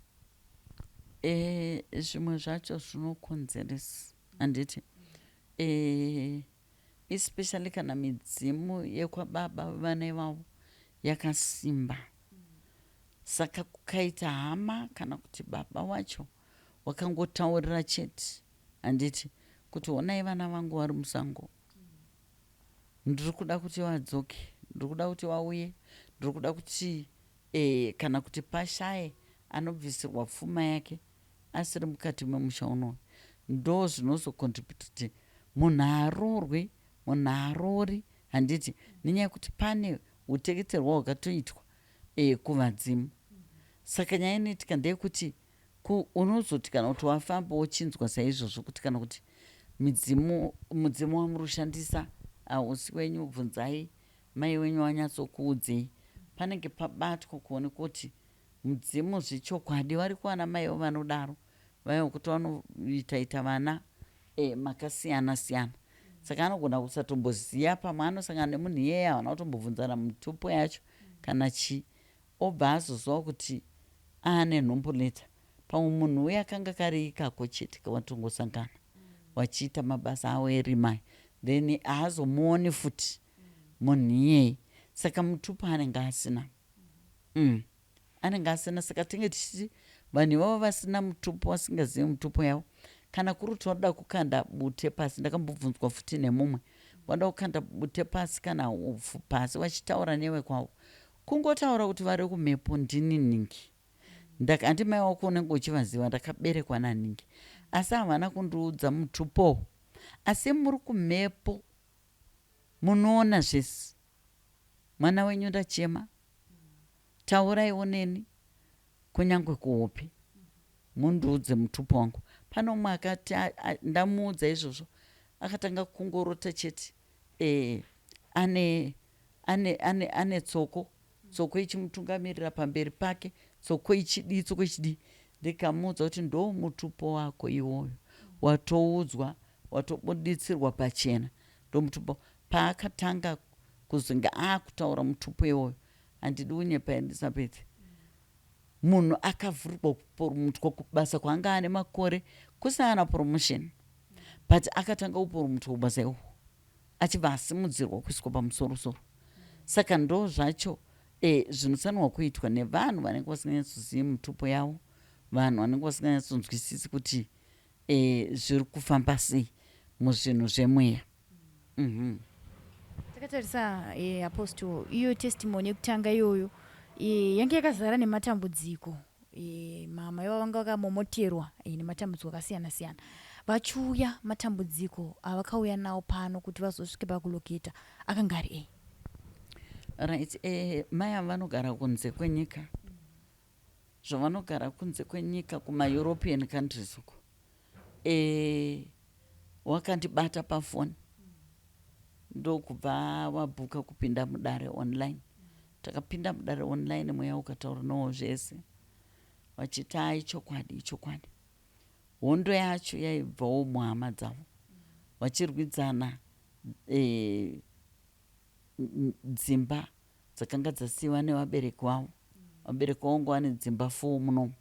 Zvimwe zvacho zvinokonzeresa, handiti? Especially kana midzimu yekwababa vana ivavo yakasimba. Saka kukaita hama kana kuti baba wacho wakangotaurira chete handiti kuti onai vana vangu vari musango, ndiri kuda kuti vadzoke, ndiri kuda kuti vauye, ndiri kuda kuti kana kuti pashaye anobvisirwa pfuma yake asiri mukati memusha unoyu, ndo zvinozokontribute kuti munhu aroorwe, munhu arori, handiti nenyaya yekuti pane uteketerwa hwakatoitwa kuvadzimu. Saka nyaya inoitika ndeyekuti unozoti kana kuti wafamba wochinzwa saizvozvo kuti kana kuti mudzimu wamurushandisa hausi wenyu, bvunzai mai wenyu wanyatsokuudzei. Panenge pabatwa kuoneka kuti mudzimu zvechokwadi vari kuwana maivo vanodaro, vaivo kuti vanoitaita vana makasiyana siyana. Saka anogona kusatomboziva, pamwe anosangana nemunhu iyeye havana kutombobvunzana mutupo yacho kana chii, obva azoziva kuti aane nhumbuleta. Pamwe munhu uye akanga kari ikako chete kavatongosangana wachiita mabasa avo erimai, then haazomuoni futi munhu iyeye. Saka mutupo anenge asina, anenge asina. Saka tinge tichiti vanhu ivavo vasina mutupo, vasingazivi mutupo yavo, kana kuri kuti vanoda kukanda bute pasi, ndakambobvunzwa futi nemumwe, vanoda kukanda bute pasi kana upfu pasi vachitaura newe kwavo, kungotaura kuti vari kumhepo, ndini ningi, handi mai wako unenge uchivaziva, ndakaberekwa naningi, asi havana kundiudza mutupo. Asi muri kumhepo munoona zvese, mwana wenyu ndachema, tauraiwo neni kunyange kuhope, mundiudze mutupo wangu. Pano umwe akati ndamuudza izvozvo akatanga kungorota chete ane tsoko ichimutungamirira pamberi pake, tsoko ichidii. Ndikamuudza kuti ndo mutupo wako iwoyo, watoudzwa, watobuditsirwa pachena, ndo mutupo. Paakatanga kuzonga akutaura mutupo iwoyo, handidi unyepa yandisapedzi, munhu akavhurwa kupurumutwa kubasa kwanga ane makore kusana promotion, but akatanga kupurumutwa kubasa ihwo achibva asimudzirwa kuiswa pamusorosoro. Saka ndo zvacho zvinosanirwa kuitwa nevanhu vanenge vasinganyatsozii mutupo yavo, vanhu vanenge vasinganyatsonzwisisi kuti zviri kufamba sei muzvinhu zvemweya. Takatarisa apostle, iyo testimony yekutanga iyoyo yange yakazara nematambudziko. Mama ivo vanga vakamomoterwa nematambudziko akasiyana siyana. Vachiuya matambudziko avakauya nawo pano kuti vazosvike pakuloketa akanga ari right. Mai ava vanogara kunze kwenyika, zvavanogara kunze kwenyika kuma-European countries uko, wakandibata pafoni, ndokubva wabhuka kupinda mudare online. Takapinda mudare online, mweya ukataura nowo zvese, vachiti ichokwadi. Hondo yacho yaibvawo muhama dzavo, vachirwidzana dzimba dzakanga dzasiyiwa nevabereki vavo. Vabereki vavo ngo vane dzimba 4 munomu.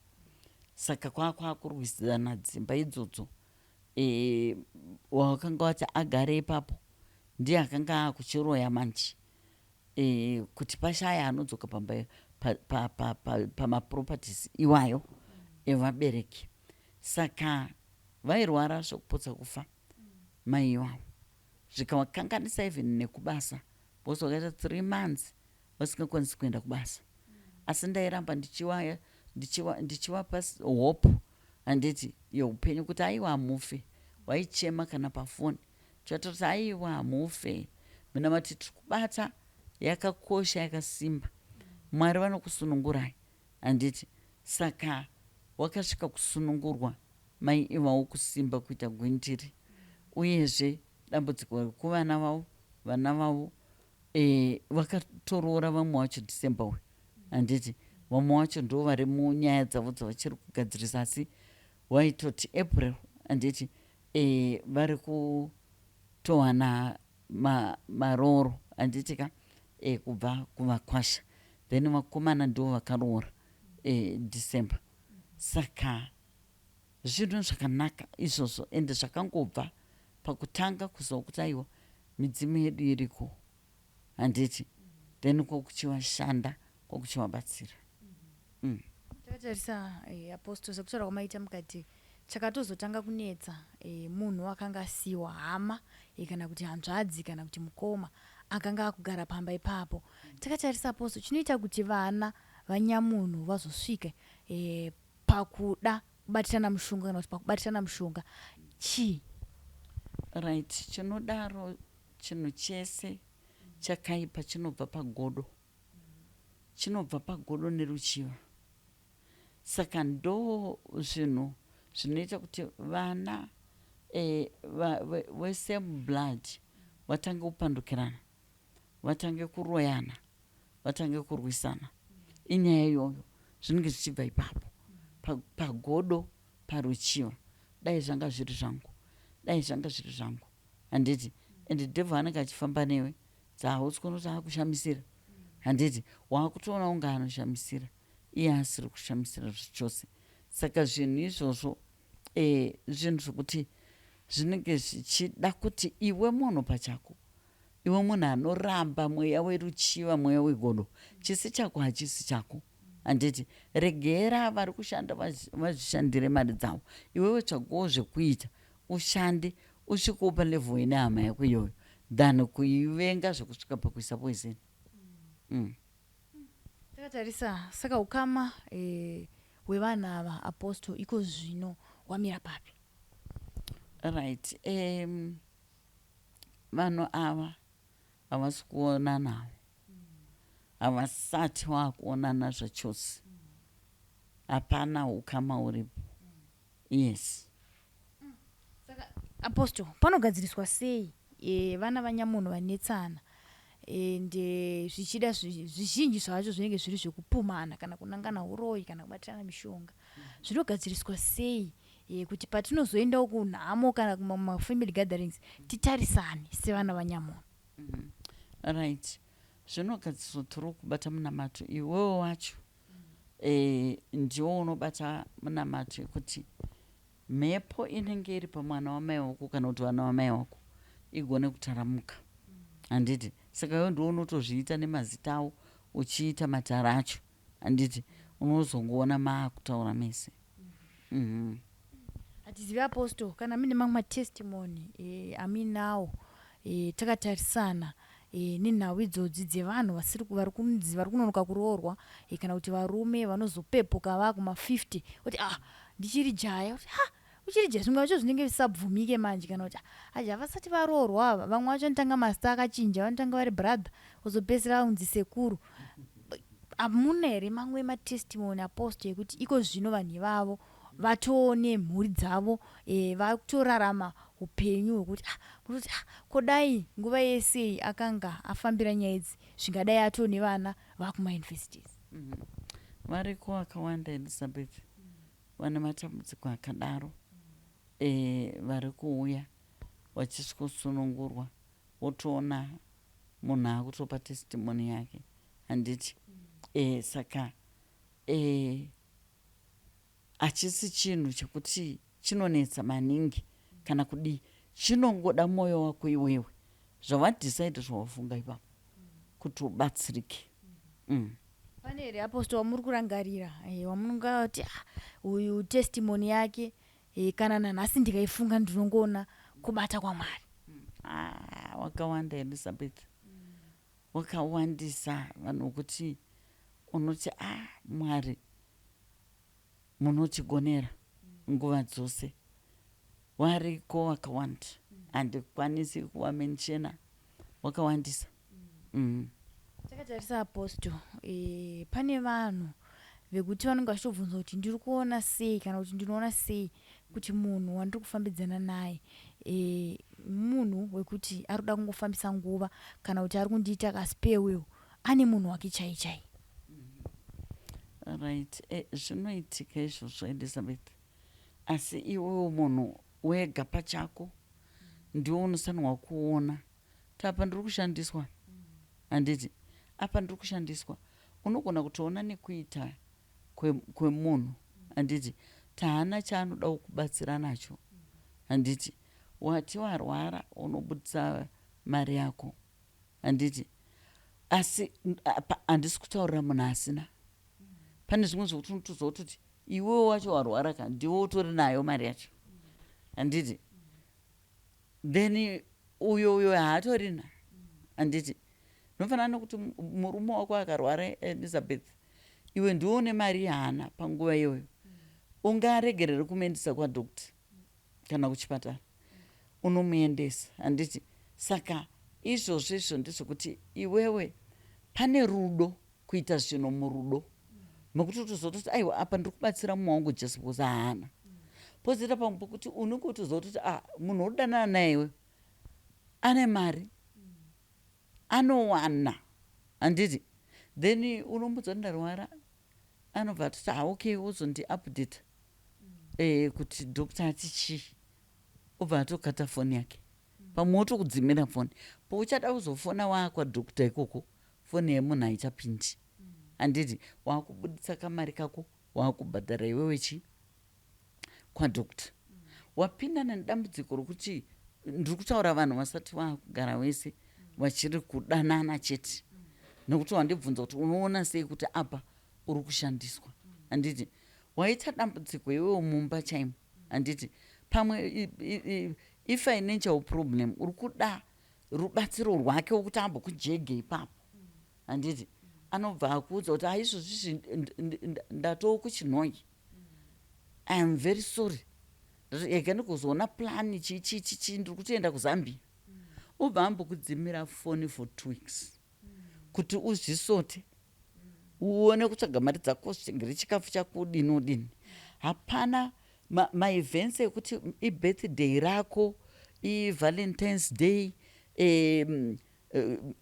Saka kwakurwidzana dzimba idzodzo. Wakanga wati agare ipapo ndiye akanga akuchiroya manje, kuti pashaya anodzoka pamaproperties iwayo evabereki. Saka vairwara zvokupotsa kufa mai wavo, zvikavakanganisa even nekubasa, bhosi wakaita 3 months vasingakwanisi kuenda kubasa. Asi ndairamba ndichivapa hope, handiti yeupenyu, kuti aiwa hamufe. Waichema kana pafoni chatoti aiwa hamufe, mina mati tiri kubata yakakosha, yakasimba, Mwari vanokusunungurai, handiti. Saka wakasvika kusunungurwa mai ivawo kusimba kuita gwindiri. Uyezve dambudziko kuvana vavo, vana vavo vakatoroora vamwe wacho December uyu, handiti. Vamwe wacho ndo vari munyaya dzavo dzavachiri kugadzirisa, asi waitoti April, handiti, vari kutowana maroro, handitika, kubva kuvakwasha, then vakomana ndo vakaroora December. Saka zvinhu zvakanaka izvozvo, ende zvakangobva pakutanga kuziva kuti aiwa midzimu yedu iriko, handiti, then kokuchivashanda, kokuchivabatsira. Takatarisa apostle, sekutaura kwamaita mukati chakatozotanga kunetsa munhu akanga asiwa hama kana kuti hanzvadzi kana kuti mukoma akanga akugara pamba ipapo. Takatarisa apostle, chinoita kuti vana vanyamunhu vazosvika pakuda kubatirana mushonga kana kuti pakubatirana mushonga chii? Right, chinodaro chinhu chese chakaipa chinobva pagodo, chinobva pagodo neruchiva. Saka ndo zvinhu zvinoita kuti vana we-same blood vatange kupandukirana, vatange kuroyana, vatange kurwisana. Inyaya iyoyo zvinenge zvichibva ipapo pagodo, paruchiva. Dai zvanga zviri zvangu, dai zvanga zviri zvangu, handiti. Ende dhevha anenge achifamba newe dzaautswa kuti akushamisira, handiti. Waakutoona unga anoshamisira, iye asiri kushamisira zvachose. Saka zvinhu izvozvo zvinhu zvokuti zvinenge zvichida kuti iwe munhu pachako, iwe munhu anoramba mweya weruchiva, mweya wegodo, chisi chako hachisi chako, handiti. Regera vari kushanda vazvishandire mari dzavo, iwewe tsvagowo zvekuita, ushande usvikewo palevhel ine hama yako iyoyo than kuivenga zvekusvika pakuisa poison. Takatarisa saka ukama hwevanhu ava apostle iko zvino hwamira papi? Right, vanhu ava havasi kuona navo, havasati vakuonana zvachose, hapana ukama uripo. Yes. Saka apostle, panogadziriswa sei vana vanyamunhu vanetsana ende zvichida zvizhinji zvacho zvinenge zviri zvekupumana kana kunangana uroyi kana kubatirana mishonga, zvinogadziriswa sei kuti patinozoendawo kunhamo kana kumafamily gatherings titarisane sevana vanyamunhu? Right, zvinogadziriswa through kubata munamato. Iwewo wacho ndiwo unobata munamato yekuti mhepo inenge iri pamwana wamai wako kana kuti vana vamai wako igone kutaramuka, handiti. Saka iwe ndiwo unotozviita nemazita avo uchiita matara acho, handiti. Unozongoona maakutaura mese. Hatizivi apostle kana mine mamwe matestimony aminawo takatarisana nenhau idzodzi dzevanhu vari kunzi vari kunonoka kuroorwa kana kuti varume vanozopepuka vakuma50 kuti ndichiri jaya, kuti uchiri jaya, zvimwe vacho zvinenge zvisabvumike manje, kana kuti havasati varoorwa ava, vamwe vacho vanotanga mazita akachinja, vanotanga vari brother wozopedzisira unzi sekuru. Hamuna here mamwe matestimony apostle ekuti iko zvino vanhu ivavo vatoone mhuri dzavo vatorarama upenyu hwekuti kuti kodai nguva yese akanga afambira nyaya idzi zvingadai atone vana vakumauniversities? Variko vakawanda Elizabeth, vane matambudziko akadaro, vari kuuya vachisikosunungurwa, wotoona munhu akutopa testimony yake, handiti. Saka hachisi chinhu chekuti chinonetsa maningi kana kudii, chinongoda mwoyo wako iwewe, zvavadhisaidhi zvavafunga ipapo kuti ubatsirike. Pane here apostle wamuri kurangarira wamunonga kuti uyu testimony yake kana nanhasi ndikaifunga ndinongoona kubata kwaMwari? Wakawanda Elizabeth, wakawandisa vanhu kuti unoti Mwari munotigonera nguva dzose. Wariko wakawanda, handikwanisi kuvamenshena, wakawandisa. Takatarisa apostle, pane vanhu vekuti vanonga vachitobvunza kuti ndiri kuona sei kana kuti ndinoona sei kuti munhu wandiri kufambidzana naye munhu wekuti ari kuda kungofambisa nguva kana kuti ari kundiita kaspewewo, ane munhu wake chai chai. Right, zvinoitika izvozvo Elizabeth, asi iwewo munhu wega pachako ndiwo unosanwa kuona apa ndiri kushandiswa, handiti. Apa ndiri kushandiswa, unogona kutoona nekuita kwemunhu, handiti. Tahana chaanoda kubatsira nacho, handiti. Wati warwara unobudisa mari yako, handiti. Asi handisi kutaurira munhu asina. Pane zvimwe zvokuti unotoziva kuti iwewo wacho warwara ka ndiwo utori nayo mari yacho handiti then uyo haatorina handiti nofanira nokuti murume wako akarwara Elizabeth iwe ndiwo une mari yaana panguva iyoyo ungaregerere kumuendesa kwadokta kana kuchipatara unomuendesa handiti saka izvozvo ndezvokuti iwewe pane rudo kuita zvinhu murudo mekuti utozototi aiwa apa ndiri kubatsira mumwe wangu just because haana pozoita pamwe pokuti unenge utozototi munhu udanana naiwe ane mari anowana handiti then unombudza ndarwara anobva atoti okay uzondi update kuti dokta ati chii obva atokata foni yake pamwe wotokudzimira foni pouchada kuzofona waakwadokta ikoko foni yemunhu haichapindi handiti waakubuditsa kamari kako waakubhadhara iwewe chi kwadokta wapindana nedambudziko rokuti ndiri kutaura vanhu vasati vakugara wese vachiri kudanana chete nokuti wandibvunza kuti unoona sei kuti apa uri kushandiswa handiti waita dambudziko iwewe mumba chaimo handiti pamwe ifinancial problem uri kuda rubatsiro rwake wokuti ambokujege ipapo handiti anobva akuudza kuti haizvozvizvi ndatokuchinhoi I am very sorry ega ndikuzoona plani chichichichi ndiri kutoenda kuzambia ubva ambokudzimira foni for 2 weeks kuti uzvisote uone kutsvaga mari dzako zvingiri chikafu chako udini hapana maevents ekuti ibirthday rako ivalentines day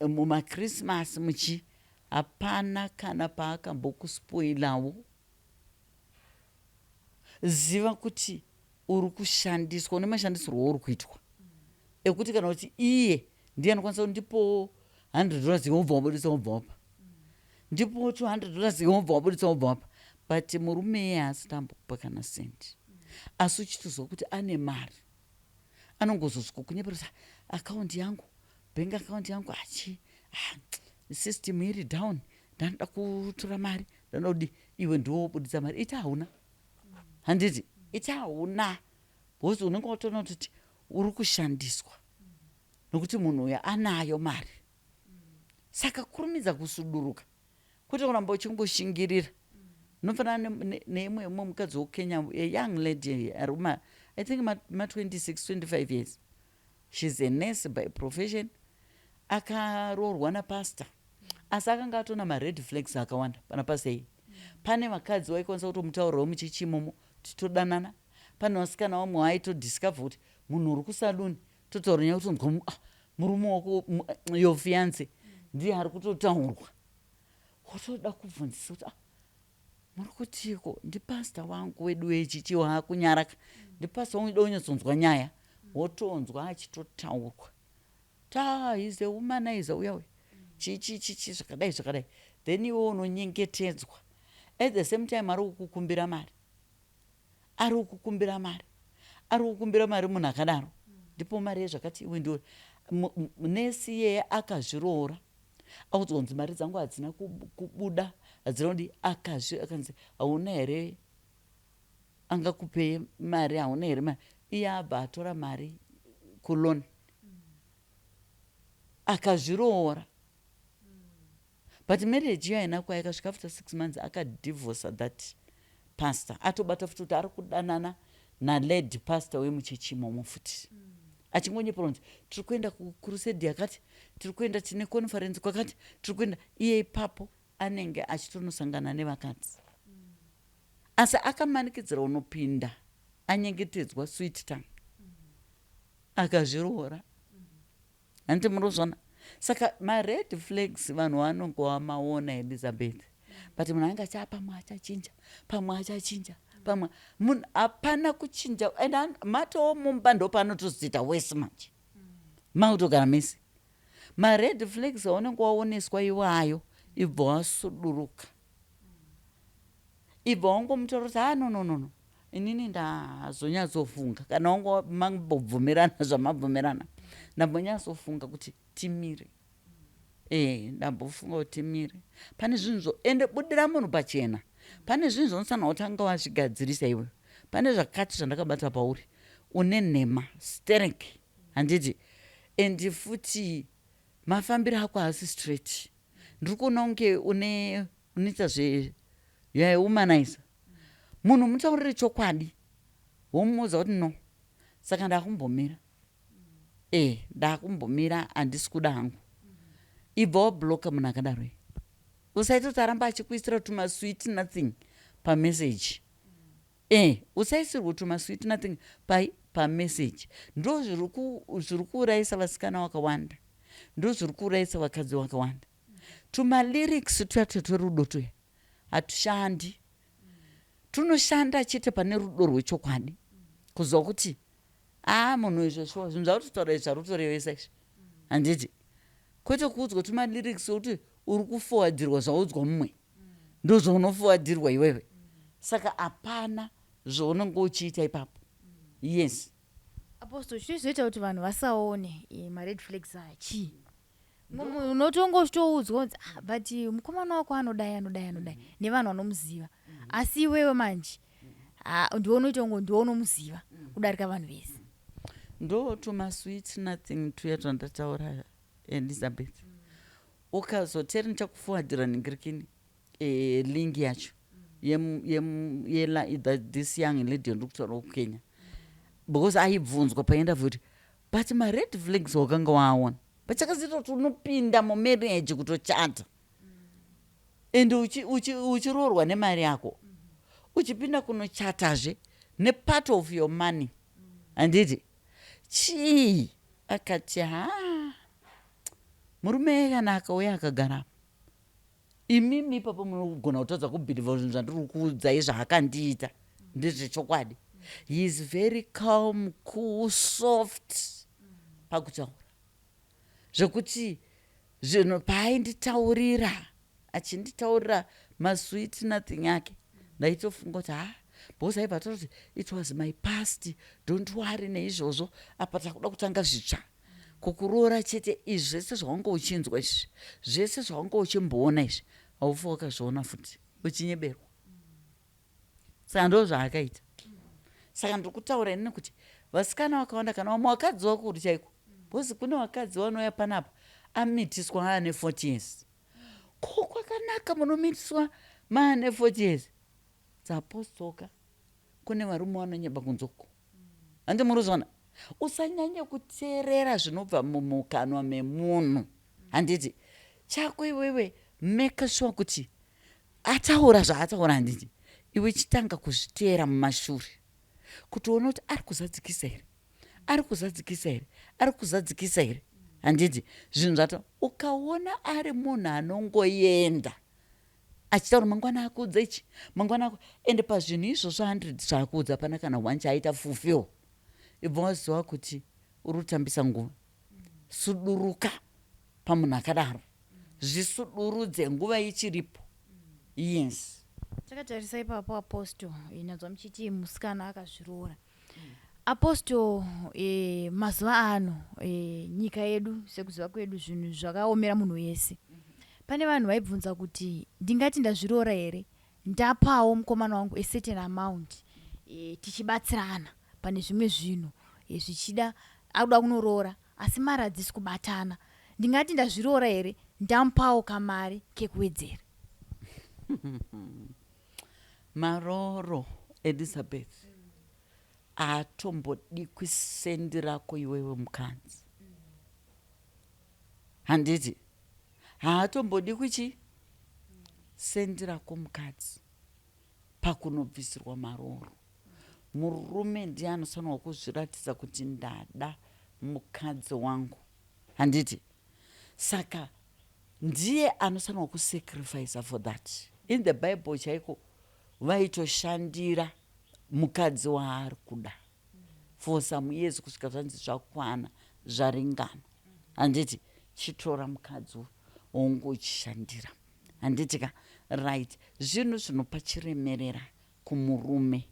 mumachristmas muchi hapana kana paakambokuspoilawo ziva kuti uri kushandiswa une mashandisirwo uri kuitwa ekuti kana kuti iye ndiye anokwanisa kuti ndipo $100 iwobva wabudisa wobva wapa ndipo $200 iwobva wabudisa wobva wapa but murume iye haasi tambokupa kana sendi asi uchitozwa kuti ane mari anongozosvika kunyeperesa akaunti yangu bank akaunti yangu hachi system iri down ndanoda kutora mari ndanodi iwe ndiwobudisa mari ita hauna handiti ita hauna bhozi unenge watoona kuti uri kushandiswa nokuti munhu uyo anayo mari saka kurumidza kusuduruka kuti kuramba uchingoshingirira nofanana neimwe mukadzi wokenya young lady aruma I think ma 26 25 years she's a nurse by profession akaroorwa napastor asi akanga atona mared flags akawanda pana pasei pane vakadzi vaikwanisa kutomutaurirawo muchichimomo titodanana pane vasikana vamwe vaitodiscover kuti munhu uri kusaluni totaura nyaya kutonzwa murume wako your fiance ndiye ari kutotaurwa wotoda kubvunzisa kuti muri kutiko ndipastor wangu wedu wechichi waakunyaraka ndipastor wangu ida unyatsonzwa nyaya wotonzwa achitotaurwa he's a womanizer uyawe chichi zvakadai then iwe unonyengetedzwa at the same time ari kukumbira mari munhu akadaro ndipo mari yezvakati iwe ndio nesi yeye akazviroora audzonzi mari dzangu hadzina kubuda hadzina akanzi hauna here angakupei mari hauna here mari iye abva atora mari kuloni akazviroora but marriage iyo haina kwaikasvika after 6 months akadivorca that pastor atobata futi kuti ari kudanana naled pastor wemuchichimomo futi achingonyeperonzi tiri kuenda kucrusade yakati tiri kuenda tine conference kwakati tiri kuenda iye ipapo anenge achitonosangana nevakadzi asi akamanikidzira unopinda anyengetedzwa sweet tongue akazviroora handiti murozvona saka mared flags vanhu vanonge vamaona Elizabeth but munhu anga cha pamwe achachinja pamwe munhu hapana kuchinja and matowo mumba ndo panotozoita wese manje makutogara mese mared flags aunenge waoneswa iwayo ibva wasuduruka ibva wangomutaura kuti no inini ndazonyatsofunga kana wangu mambobvumirana zvamabvumirana ndambonyatsofunga kuti timire ndambofunga kuti timire pane zvinhu ende budira munhu pachena pane zvinhu zvaunofanira kutanga wazvigadzirisa iwe. Pane zvakati zvandakabata pauri, une nhema sterek, handiti, and futi mafambiro ako haasi straight. Ndiri kuona kunge unoita humanizer. Munhu mutaurire chokwadi, womuudza kuti no, saka ndakumbomira. Ndakumbomira, handisi kuda hangu. Ibva wabhuloka munhu akadaro. Usaitoti aramba achikuisira tumasweet nothing pameseji. Usaisirwa tumasweet nothing pameseji. Ndo zviri kuurayisa vasikana wakawanda. Ndo zviri kuurayisa vakadzi wakawanda. Tumalyrics tuyato tuya hatushandi. Tunoshanda chete pane rudo rwechokwadi. Kuziva kuti munhu izvozvo zvinhu zvakutotaura izvi zvarutorevesa izvi. Handiti. Kwete kuudzwa tumalyrics kuti uri kufowadirwa zvaudzwa mumwe. Ndo zvaunofowadirwa iwewe. Saka hapana zvaunenge uchiita ipapo. Yes. Apostle, chinozoita kuti vanhu vasaone mared flags achii. Unotonga uchitoudzwa kuti but mukomana wako anodai nevanhu vanomuziva. Asi iwewe manje ndionoita ngo ndionomuziva kudarika vanhu vese. Ndo tumasweet nothing tuya twandataura Elizabeth. Ukazoteri ndichakufowadira ningirikini link yacho this young lady ndiri kutaura kuKenya. Because aibvunzwa paenda kuti but mared flags wakanga waona. Pachakazita kuti unopinda mumarriage kutochata. And uchiroorwa nemari yako. Uchipinda kunochatazve nepart of your money. Handiti. Chii akati murume kana akauya akagara. Imimi ipapo munogona kutadza kubhirivha zvinhu zvandiri kuudzai zvaakandiita. Ndezvechokwadi. He is very calm, cool, soft. Pakutaura. Zvekuti zvinhu paainditaurira, achinditaurira masweet nothing yake, ndaitofunga kuti because aibva kuti it was my past, don't worry neizvozvo, apa takuda kutanga zvitsva. Kukuroora chete izvi zvese zvawanga uchinzwa izvi, zvese zvawanga uchimboona izvi, haufa wakazviona futi, uchinyeberwa. Saka ndo zvaakaita. Saka ndiri kutaura inini kuti vasikana vakawanda kana vamwe vakadzi vakuru chaiko. Because kune vakadzi vanouya panapa amitiswa aane 40 years. Ko kwakanaka munomitiswa maane 40 years. Dzapostoka. Kune varume vanonyeba kunzoko. Handi muruzona. Usanyanye kuteerera zvinobva mumukanwa memunhu. Handiti. Chako iwewe make sure kuti ataura zvaataura handiti. Iwe chitanga kuzviteera mumashure. Kuti uone kuti ari kuzadzikisa here. Ari kuzadzikisa here. Handiti. Zvinhu zvato ukaona ari munhu anongoenda achitaura mangwana akuudza ichi, mangwana ako, ende pazvinhu izvozvo 100 zvaakuudza pana kana 1 chaaita fulfill. Ibva waziva kuti uri kutambisa nguva. Suduruka pamunhu akadaro. Zvisudurudze nguva ichiripo. Yes. Takatarisa ipapo Apostle, inanzwa muchiti musikana akazviroora. Apostle, mazuva ano, nyika yedu, sekuziva kwedu zvinhu zvakaomera munhu wese. Pane vanhu vaibvunza kuti ndingati ndazviroora here, ndapawo mukomana wangu a certain amount, tichibatsirana pane zvimwe zvinhu zvichida akuda kunoroora, asi mari hadzisi kubatana. Ndingati ndazviroora here, ndamupawo kamari kekuwedzera. Maroro, Elizabeth. Atombodi kwisendi rako iwewe mukadzi. Handiti. Haatombodi kuchi sendi rako mukadzi pakunobvisirwa maroro. Murume ndiye anofanirwa kuzviratidza kuti ndada mukadzi wangu. Handiti. Saka ndiye anofanirwa kusacrifice for that. In the Bible chaiko vaitoshandira mukadzi waari kuda for some years kusvika zvanzi zvakwana zvaringana. Handiti. Chitora mukadzi wongo uchishandira. Handitika. Right. Zvinhu zvinopa chiremerera kumurume.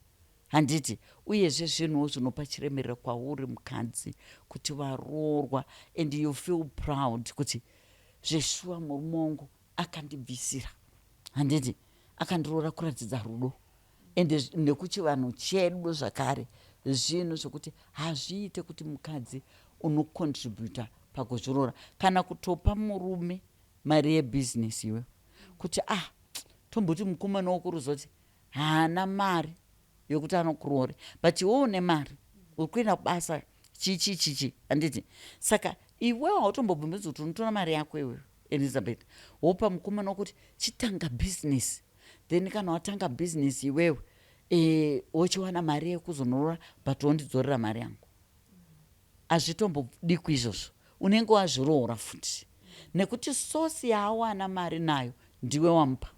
Handiti. Uyezve zvinhu zvinopa chiremerera kwauri mukadzi kuti waroorwa and you feel proud kuti zveshuwa murume wangu akandibvisira. Handiti. akandiroora kuratidza rudo ende nekuchivanhu chedu zvakare zvinhu zvokuti hazviite kuti mukadzi unokontributa pakuzviroora kana kutopa murume mari yebhizinesi iwe kuti tomboti mukomana wokuruzoti haana mari yokuti anokuroore but iwe une mari uri kuenda kubasa chichi handiti saka iwewo hautombobvumidzi kuti unotora mari yako iwewe Elizabeth wopa mukomana wokuti chitanga bhizinesi then kana watanga bhizinesi iwewe wochiwana mari yekuzonorora but wondidzorera mari yangu hazvitombodikwi izvozvo unenge wazviroora futi nekuti sosi yaawana mari nayo ndiwe wamupa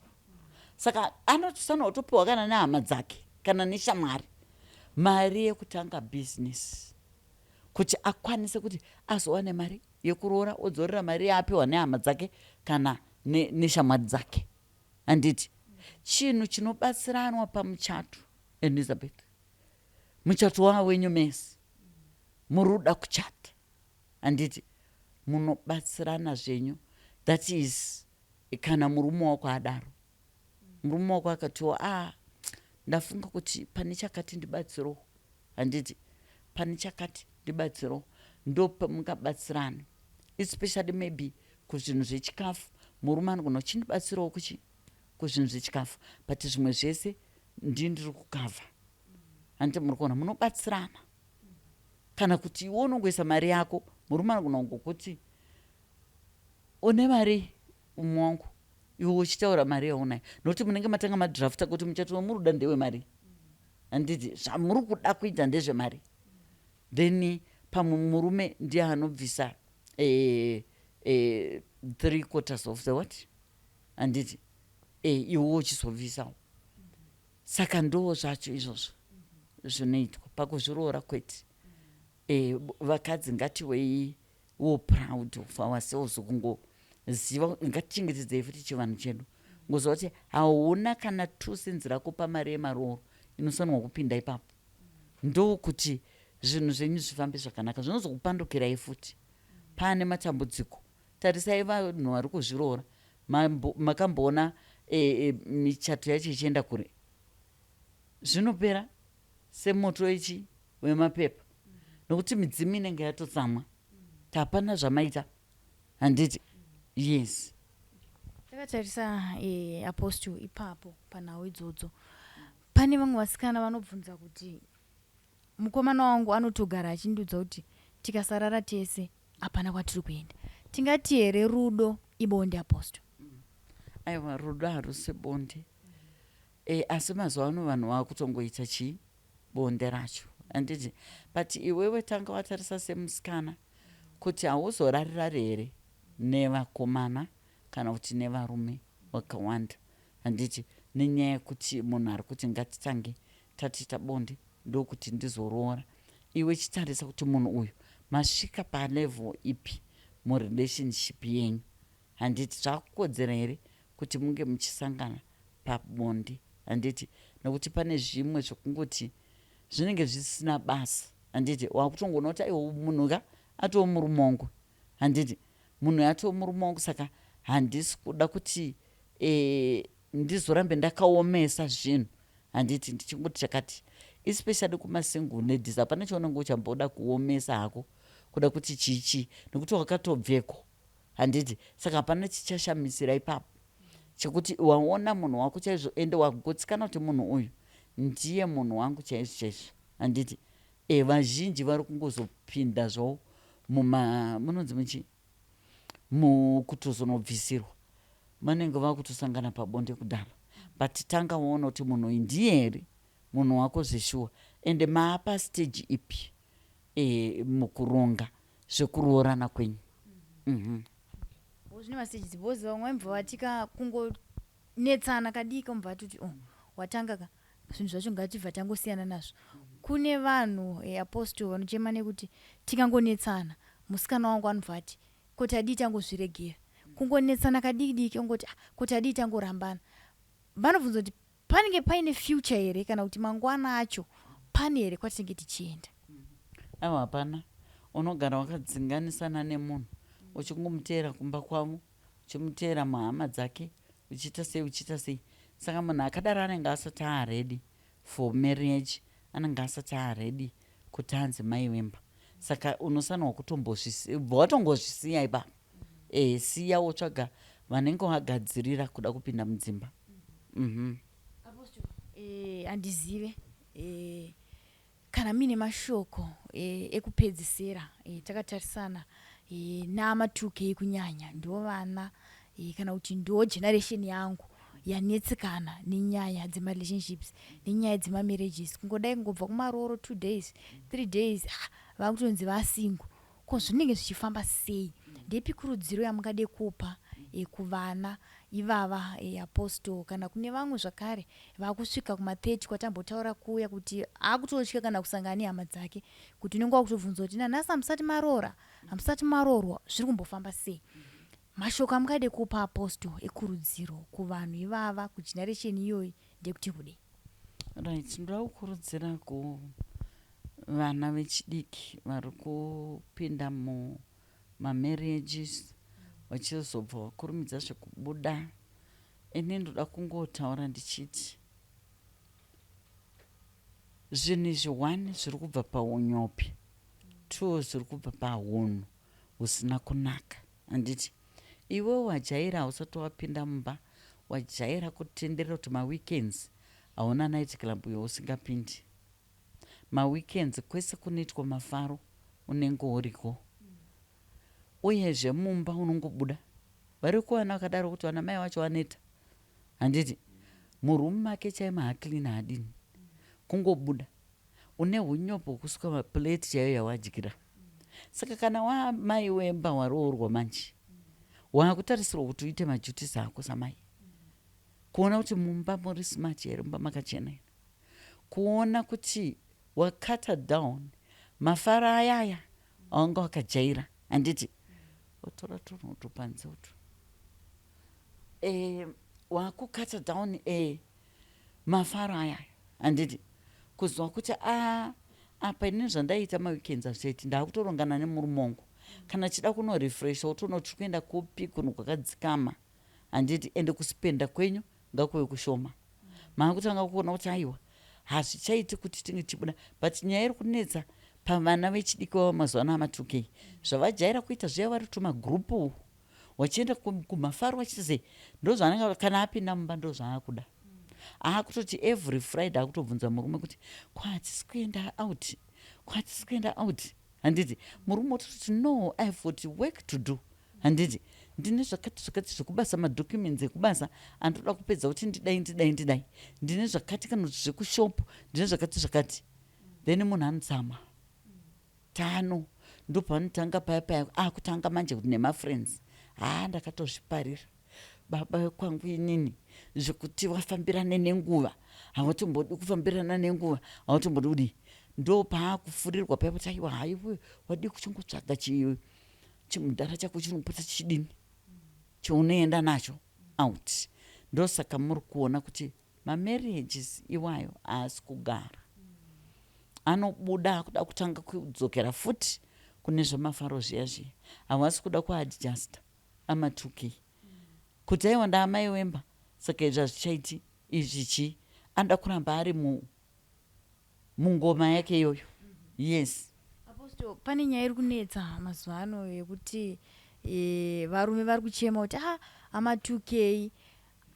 saka anotosanwa kutopiwa kana nehama dzake kana neshamwari mari yekutanga bhizinesi kuti akwanise kuti azowane mari yekuroora odzorera mari yaapiwa nehama dzake kana neshamwari dzake handiti chinhu chinobatsiranwa pamuchato Elizabeth muchato wawenyu mese muruda kuchata handiti munobatsirana zvenyu that is kana murume wako adaro murume wako akatiwa ndafunga kuti pane chakati ndibatsirowo handiti pane chakati ndibatsirowo ndo pamungabatsirana especially maybe kuzvinhu zvechikafu murume anogona chindibatsirawo kuzvinhu zvechikafu but zvimwe zvese ndiri kukavha handiti muri kuona munobatsirana kana kuti iwe unongoisa mari yako murume anogona kungokuti une mari umwe wangu iwe uchitaura mari yaunayo nokuti munenge matanga madhirafta kuti muchato wemuruda ndewe mari handiti zvamuri kuda kuita ndezvemari then pamwe murume ndiye anobvisa 3/4 of the what handiti iwe uchizobvisawo saka ndo zvacho izvozvo zvinoitwa pakuzviroora kwete vakadzi ngatiwei proud of ourselves kungoziva ngatichengetedzei futi chivanhu chedu ngoziva kuti hauna kana 2 cents rakupa mari yemarooro inosanwa kupinda ipapo ndokuti zvinhu zvenyu zvifambe zvakanaka zvinozokupandukirai futi pane matambudziko tarisai vanhu vari kuzviroora makamboona michato yacho ichienda kure zvinopera semoto ichi wemapepa nokuti midzimu inenge yatotsamwa tapana zvamaita handiti yes takatarisa apostle ipapo panhau idzodzo pane vamwe vasikana vanobvunza kuti mukomana wangu anotogara achindudza kuti tikasarara tese hapana kwatiri kuenda tingati here rudo ibonde apostle aiwa rudo harusi bonde asi mazuva ano vanhu vakutongoita chii bonde racho handiti but iwewe tanga watarisa semusikana kuti hauzorari here nevakomana kana kuti nevarume vakawanda handiti nenyaya yekuti munhu ari kuti ngatitange tatiita bonde ndokuti ndizoroora iwe chitarisa kuti munhu uyu masvika palevel ipi murelationship yenyu handiti zvakukodzera here kuti munge muchisangana pabonde handiti nokuti pane zvimwe zvokungoti zvinenge zvisina basa handiti wakutongoona kuti aiwo munhu ka atoo murume wangu handiti munhu atoo murume wangu saka handisi kuda kuti ndizorambe ndakaomesa zvinhu handiti ndichingoti chakati especially kumasingle ladies hapana chaunenge uchamboda kuomesa hako kuda kuti chichi nekuti wakatobveko handiti saka hapana chichashamisira ipapo chekuti waona munhu wako chaizvo ende wagotsikana kuti munhu uyu ndiye munhu wangu chaizvo chaizvo handiti vazhinji vari kungozopinda zvavo munonzi muchi mukutozonobvisirwa vanenge vakutosangana pabonde kudaro but tanga waona kuti munhu uyu ndiye here munhu wako zveshuwa ende maapa stage ipi mukuronga zvekuroorana kwenyu zvine mastages bozi vamwe vaibva vatika kungonetsana kadika mubva vatoti watanga ka zvinhu zvacho ngatibva tangosiyana nazvo kune vanhu apostle vanochema nekuti tikangonetsana musikana wangu anobva ati kuti adii tangozviregera kungonetsana kadiki ongoti kuti adii tangorambana vanobvunza kuti panenge paine future here kana kuti mangwana acho pane here kwatinenge tichienda aiwa hapana unogara wakadzinganisana nemunhu uchingomuteera kumba kwavo uchimuteera mahama dzake uchiita sei saka munhu akadaro anenge asati aready for marriage, anenge asati aready kuti anzi mai wemba. Saka unosanwa kutombozvibva watongozvisiya ipapo. Siya wotsvaga vanenge vagadzirira kuda kupinda mudzimba. Handizive kana mine mashoko ekupedzisira takatarisana nama2K kunyanya ndo vana kana kuti ndo generation yangu yanetsikana nenyaya dzema-relationships nenyaya dzema-marriages. Kungodai kungobva kumaroro 2 days 3 days vakutonzi vasingo. Ko zvinenge zvichifamba sei? Ndepi kurudziro yamungade kupa kuvana ivava Apostle kana kune vamwe zvakare vakusvika kuma30 kwatambotaura kuya kuti akutotya kana kusangana nehama dzake kuti unenge wakutobvunza kuti nanhasi hamusati maroora hamusati marorwa zviri kumbofamba sei? Mashoko amungade kupa Apostle ekurudziro kuvanhu ivava kugeneration iyoyi ndekuti kudei? Right, ndoda kukurudzira kuvana vechidiki vari kupinda mumarriages vachizobva vakurumidza zvekubuda. Ini ndoda kungotaura ndichiti zvinhu izvi 1 zviri kubva paunyopi, 2 zviri kubva paunhu husina kunaka. Handiti iwe wajaira hausati wapinda mumba, wajaira kutenderera kuti maweekends hauna night club yausingapindi. Maweekends kwese kunoitwa mafaro unenge uriko. Uyezve mumba unongobuda. Vari kuvana vakadaro kuti vana mai vacho vaneta. Handiti murume make chaimo haklina hadini. Kungobuda. Une hunyopo hwekusuka maplate chaiyo yawadyira. Saka kana wamai wemba waroorwa manje, wakutarisirwa kuti uite maduties ako samai. Kuona kuti mumba muri smart here, mumba makachena here. Kuona kuti wakata down mafara ayaya awanga wakajaira. Handiti otora tunhu tupanze utu. Wakukata down mafara ayaya. Handiti kuzwa kuti apa ini zvandaita maweekends hazvichaiti, ndakutorongana nemurume wangu. Kana chida kunorefresha utonoti kuenda kupi kunhu kwakadzikama. Handiti ende kusipenda kwenyu ngakuve kushoma. Makutanga kuona kuti aiwa hazvichaiti kuti tinge tibuda. But nyaya iri kunetsa pavana vechidiki vava mazuva ano ama2K, zvavajaira kuita zviya vari tumagrupu wachienda kumafaro wachiti ndo zvananga kana apinda mumba ndo zvaakuda. Kutoti every Friday akutobvunza murume kuti kwatisi kuenda out, kwatisi kuenda out. Handiti murume ototi no, I have got work to do. Handiti ndine zvakati zvekubasa, madocuments ekubasa andoda kupedza kuti ndidai. Ndine zvakati kana kuti zvekushopu, ndine zvakati. Then munhu anotsama 5 ndo panotanga paya akutanga manje kuti nemafriends ndakatozviparira baba wekwangu inini zvekuti wafambirane nenguva, hawatombodi kufambirana nenguva, hawatombodi kudi. Ndo paakufurirwa paya kuti aiwa haiwe wadi kuchongotsvaga chimudhara chako chinopota chidini chaunoenda nacho out. Ndo saka muri kuona kuti mamarriages iwayo haasi kugara. Anobuda kuda kutanga kudzokera futi kune zvemafaro zviya. Havasi kuda kuadjusta ama2K. Kuti aiwa ndaamai wemba, saka izvi hazvichaiti izvichi. Anoda kuramba ari mungoma yake iyoyo. Yes. Apostle, pane nyaya iri kunetsa mazuva ano yekuti varume vari kuchema kuti ama2K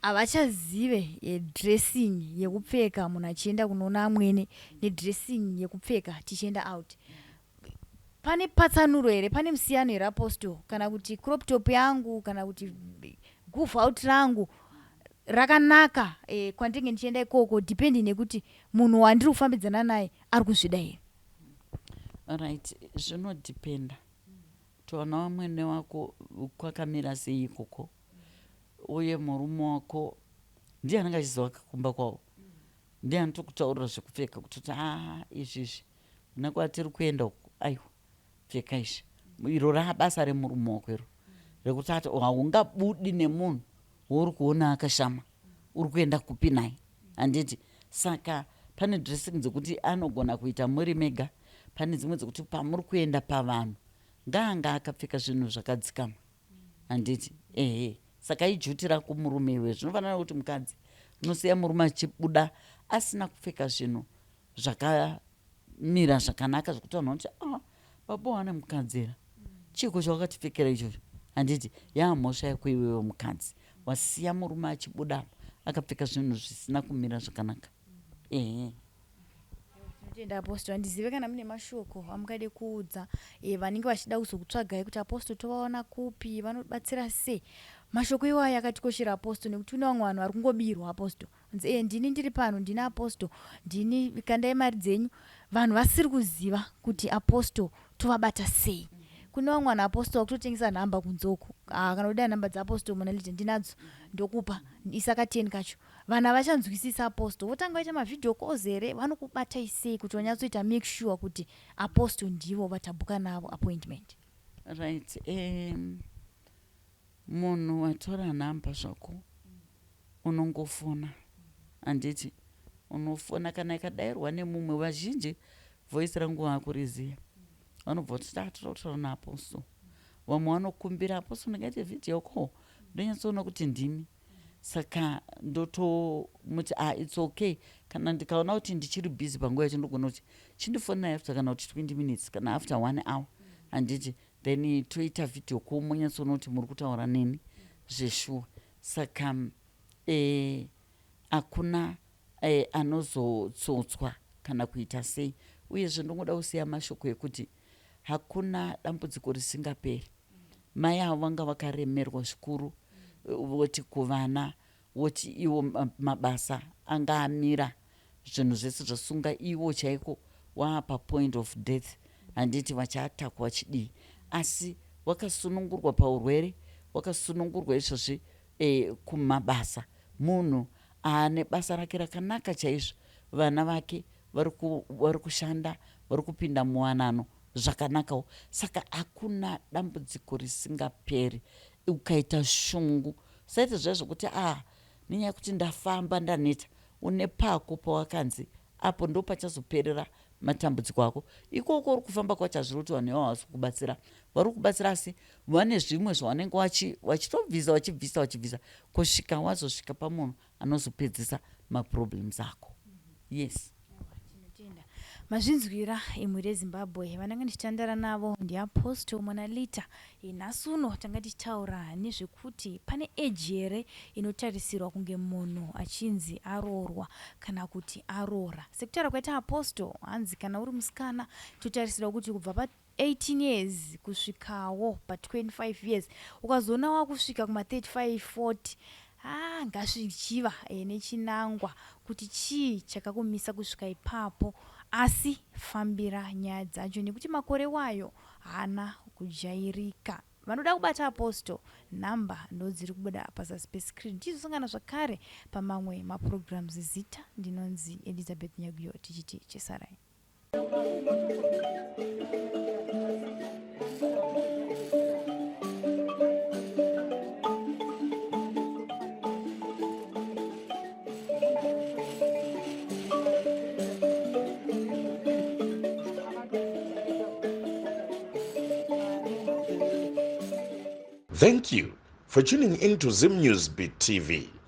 havachazive dressing yekupfeka munhu achienda kunoona amwene nedressing yekupfeka tichienda out. Pane patsanuro here, pane musiyano here Apostle, kana kuti crop top yangu kana kuti goof out rangu rakanaka kwandinge ndichienda ikoko, dipendi nekuti munhu wandiri kufambidzana naye ari kuzvida here? Right, zvinodipenda. Toona wamwene wako kwakamira sei ikoko. Uye murume wako ndiye anenge achiziva kakumba kwavo. Ndiye anotokutaurira zvekupfeka kutoti izvizvi muna kwatiri kuenda uku, aiwa pfeka izvi. Iro rabasa remurume wako iro rekuti haungabudi nemunhu wouri kuona akashama uri kuenda kupi naye. Handiti saka pane dressing dzekuti anogona kuita muri mega, pane dzimwe dzekuti pamuri kuenda pavanhu ngaanga akapfeka zvinhu zvakadzikama. Handiti saka ijutira kumurume iwe. Zvinofanira kuti mukadzi unosiya murume achibuda asina kupfeka zvinhu zvakamira zvakanaka zvokuti vanhu vanoti baba wane mukadzira chiko chawakatipfekera ichocho. Handiti yaamhosva yako iwewe mukadzi wasiya murume achibuda akapfeka zvinhu zvisina kumira zvakanaka. Tinotenda apostle, handizive kana mune mashoko amungade kuudza vanenge vachida kuzokutsvagai kuti apostle tovaona kupi, vanobatsira sei. Mashoko iwayo akatikoshera apostle, nekuti une vamwe vanhu vari kungobirwa apostle, kunzi ndini ndiri pano, ndini apostle, ndini kandai mari dzenyu, vanhu vasiri kuziva kuti apostle tovabata sei. Kune vamwe vanhu apostle vakutotengesa nhamba kunzoku, kana uda nhamba dzaapostol monalita ndinadzo ndokupa isaka 10 kacho. Vanhu havachanzwisisa apostle, votanga vaita mavhidhio calls here, vanokubatai sei kuti wanyatsoita make sure kuti apostle ndivo vatabhuka navo appointment. Right. Munhu watora nhamba zvako unongofona, handiti unofona kana ikadayirwa nemumwe. Vazhinji voice rangu vakuriziya vanobva kuti totaura naapostle. Vamwe vanokumbira apostle ndingaite vhidhio call ndonyatsoona kuti ndimi, saka ndotomuti it's okay. Kana ndikaona kuti ndichiri busy panguva yacho ndogona kuti chindifonai after kana kuti 20 minutes kana after 1 hour, handiti then toita vhidhio call monyatsoona kuti muri kutaura neni zveshuwa. Saka hakuna anozotsotswa kana kuita sei. Uyezve ndongoda kusiya mashoko ekuti hakuna dambudziko risingaperi. Mai avo vanga vakaremerwa zvikuru, voti kuvana, voti ivo mabasa anga amira, zvinhu zvese zvasunga ivo chaiko waapa point of death, handiti vachatakwa vachidii. Asi wakasunungurwa paurwere, wakasunungurwa izvozvi kumabasa. Munhu ane basa rake rakanaka chaizvo, vana vake vari kushanda, vari kupinda muwanano zvakanakawo. Saka hakuna dambudziko risingaperi. Ukaita shungu saiti zvaizvo kuti nenyaya yekuti ndafamba ndaneta, une pako pawakanzi apo ndo pachazoperera matambudziko ako. Ikoko uri kufamba kwacho hazviri kuti vanhu ivavo havasi kubatsira, vari kubatsira, asi vane zvimwe zvavanenge vachibvisa kusvika wazosvika pamunhu anozopedzisa maproblems ako. Yes. Mazvinzwira imwe reZimbabwe vananga ndichitandara navo ndiapostle Monalita. Nhasi uno tanga tichitaura nezvekuti pane eji here inotarisirwa kunge munhu achinzi aroorwa kana kuti aroora. Sekutaura kwaita apostle, hanzi kana uri musikana totarisirwa kuti kubva pa 18 years kusvikawo pa 25 years, ukazoona wakusvika kuma 35 40 ngazvichiva nechinangwa kuti chii chakakumisa kusvika ipapo. Asi fambira nyaya dzacho nekuti makore wayo hana kujairika. Vanoda kubata apostle, nhamba ndodziri kubuda pazasi pescreen. Tizosangana zvakare pamamwe maprograms. Zita ndinonzi Elizabeth Nyaguyo, tichiti chesarai. Thank you for tuning in to Zim News Beat TV.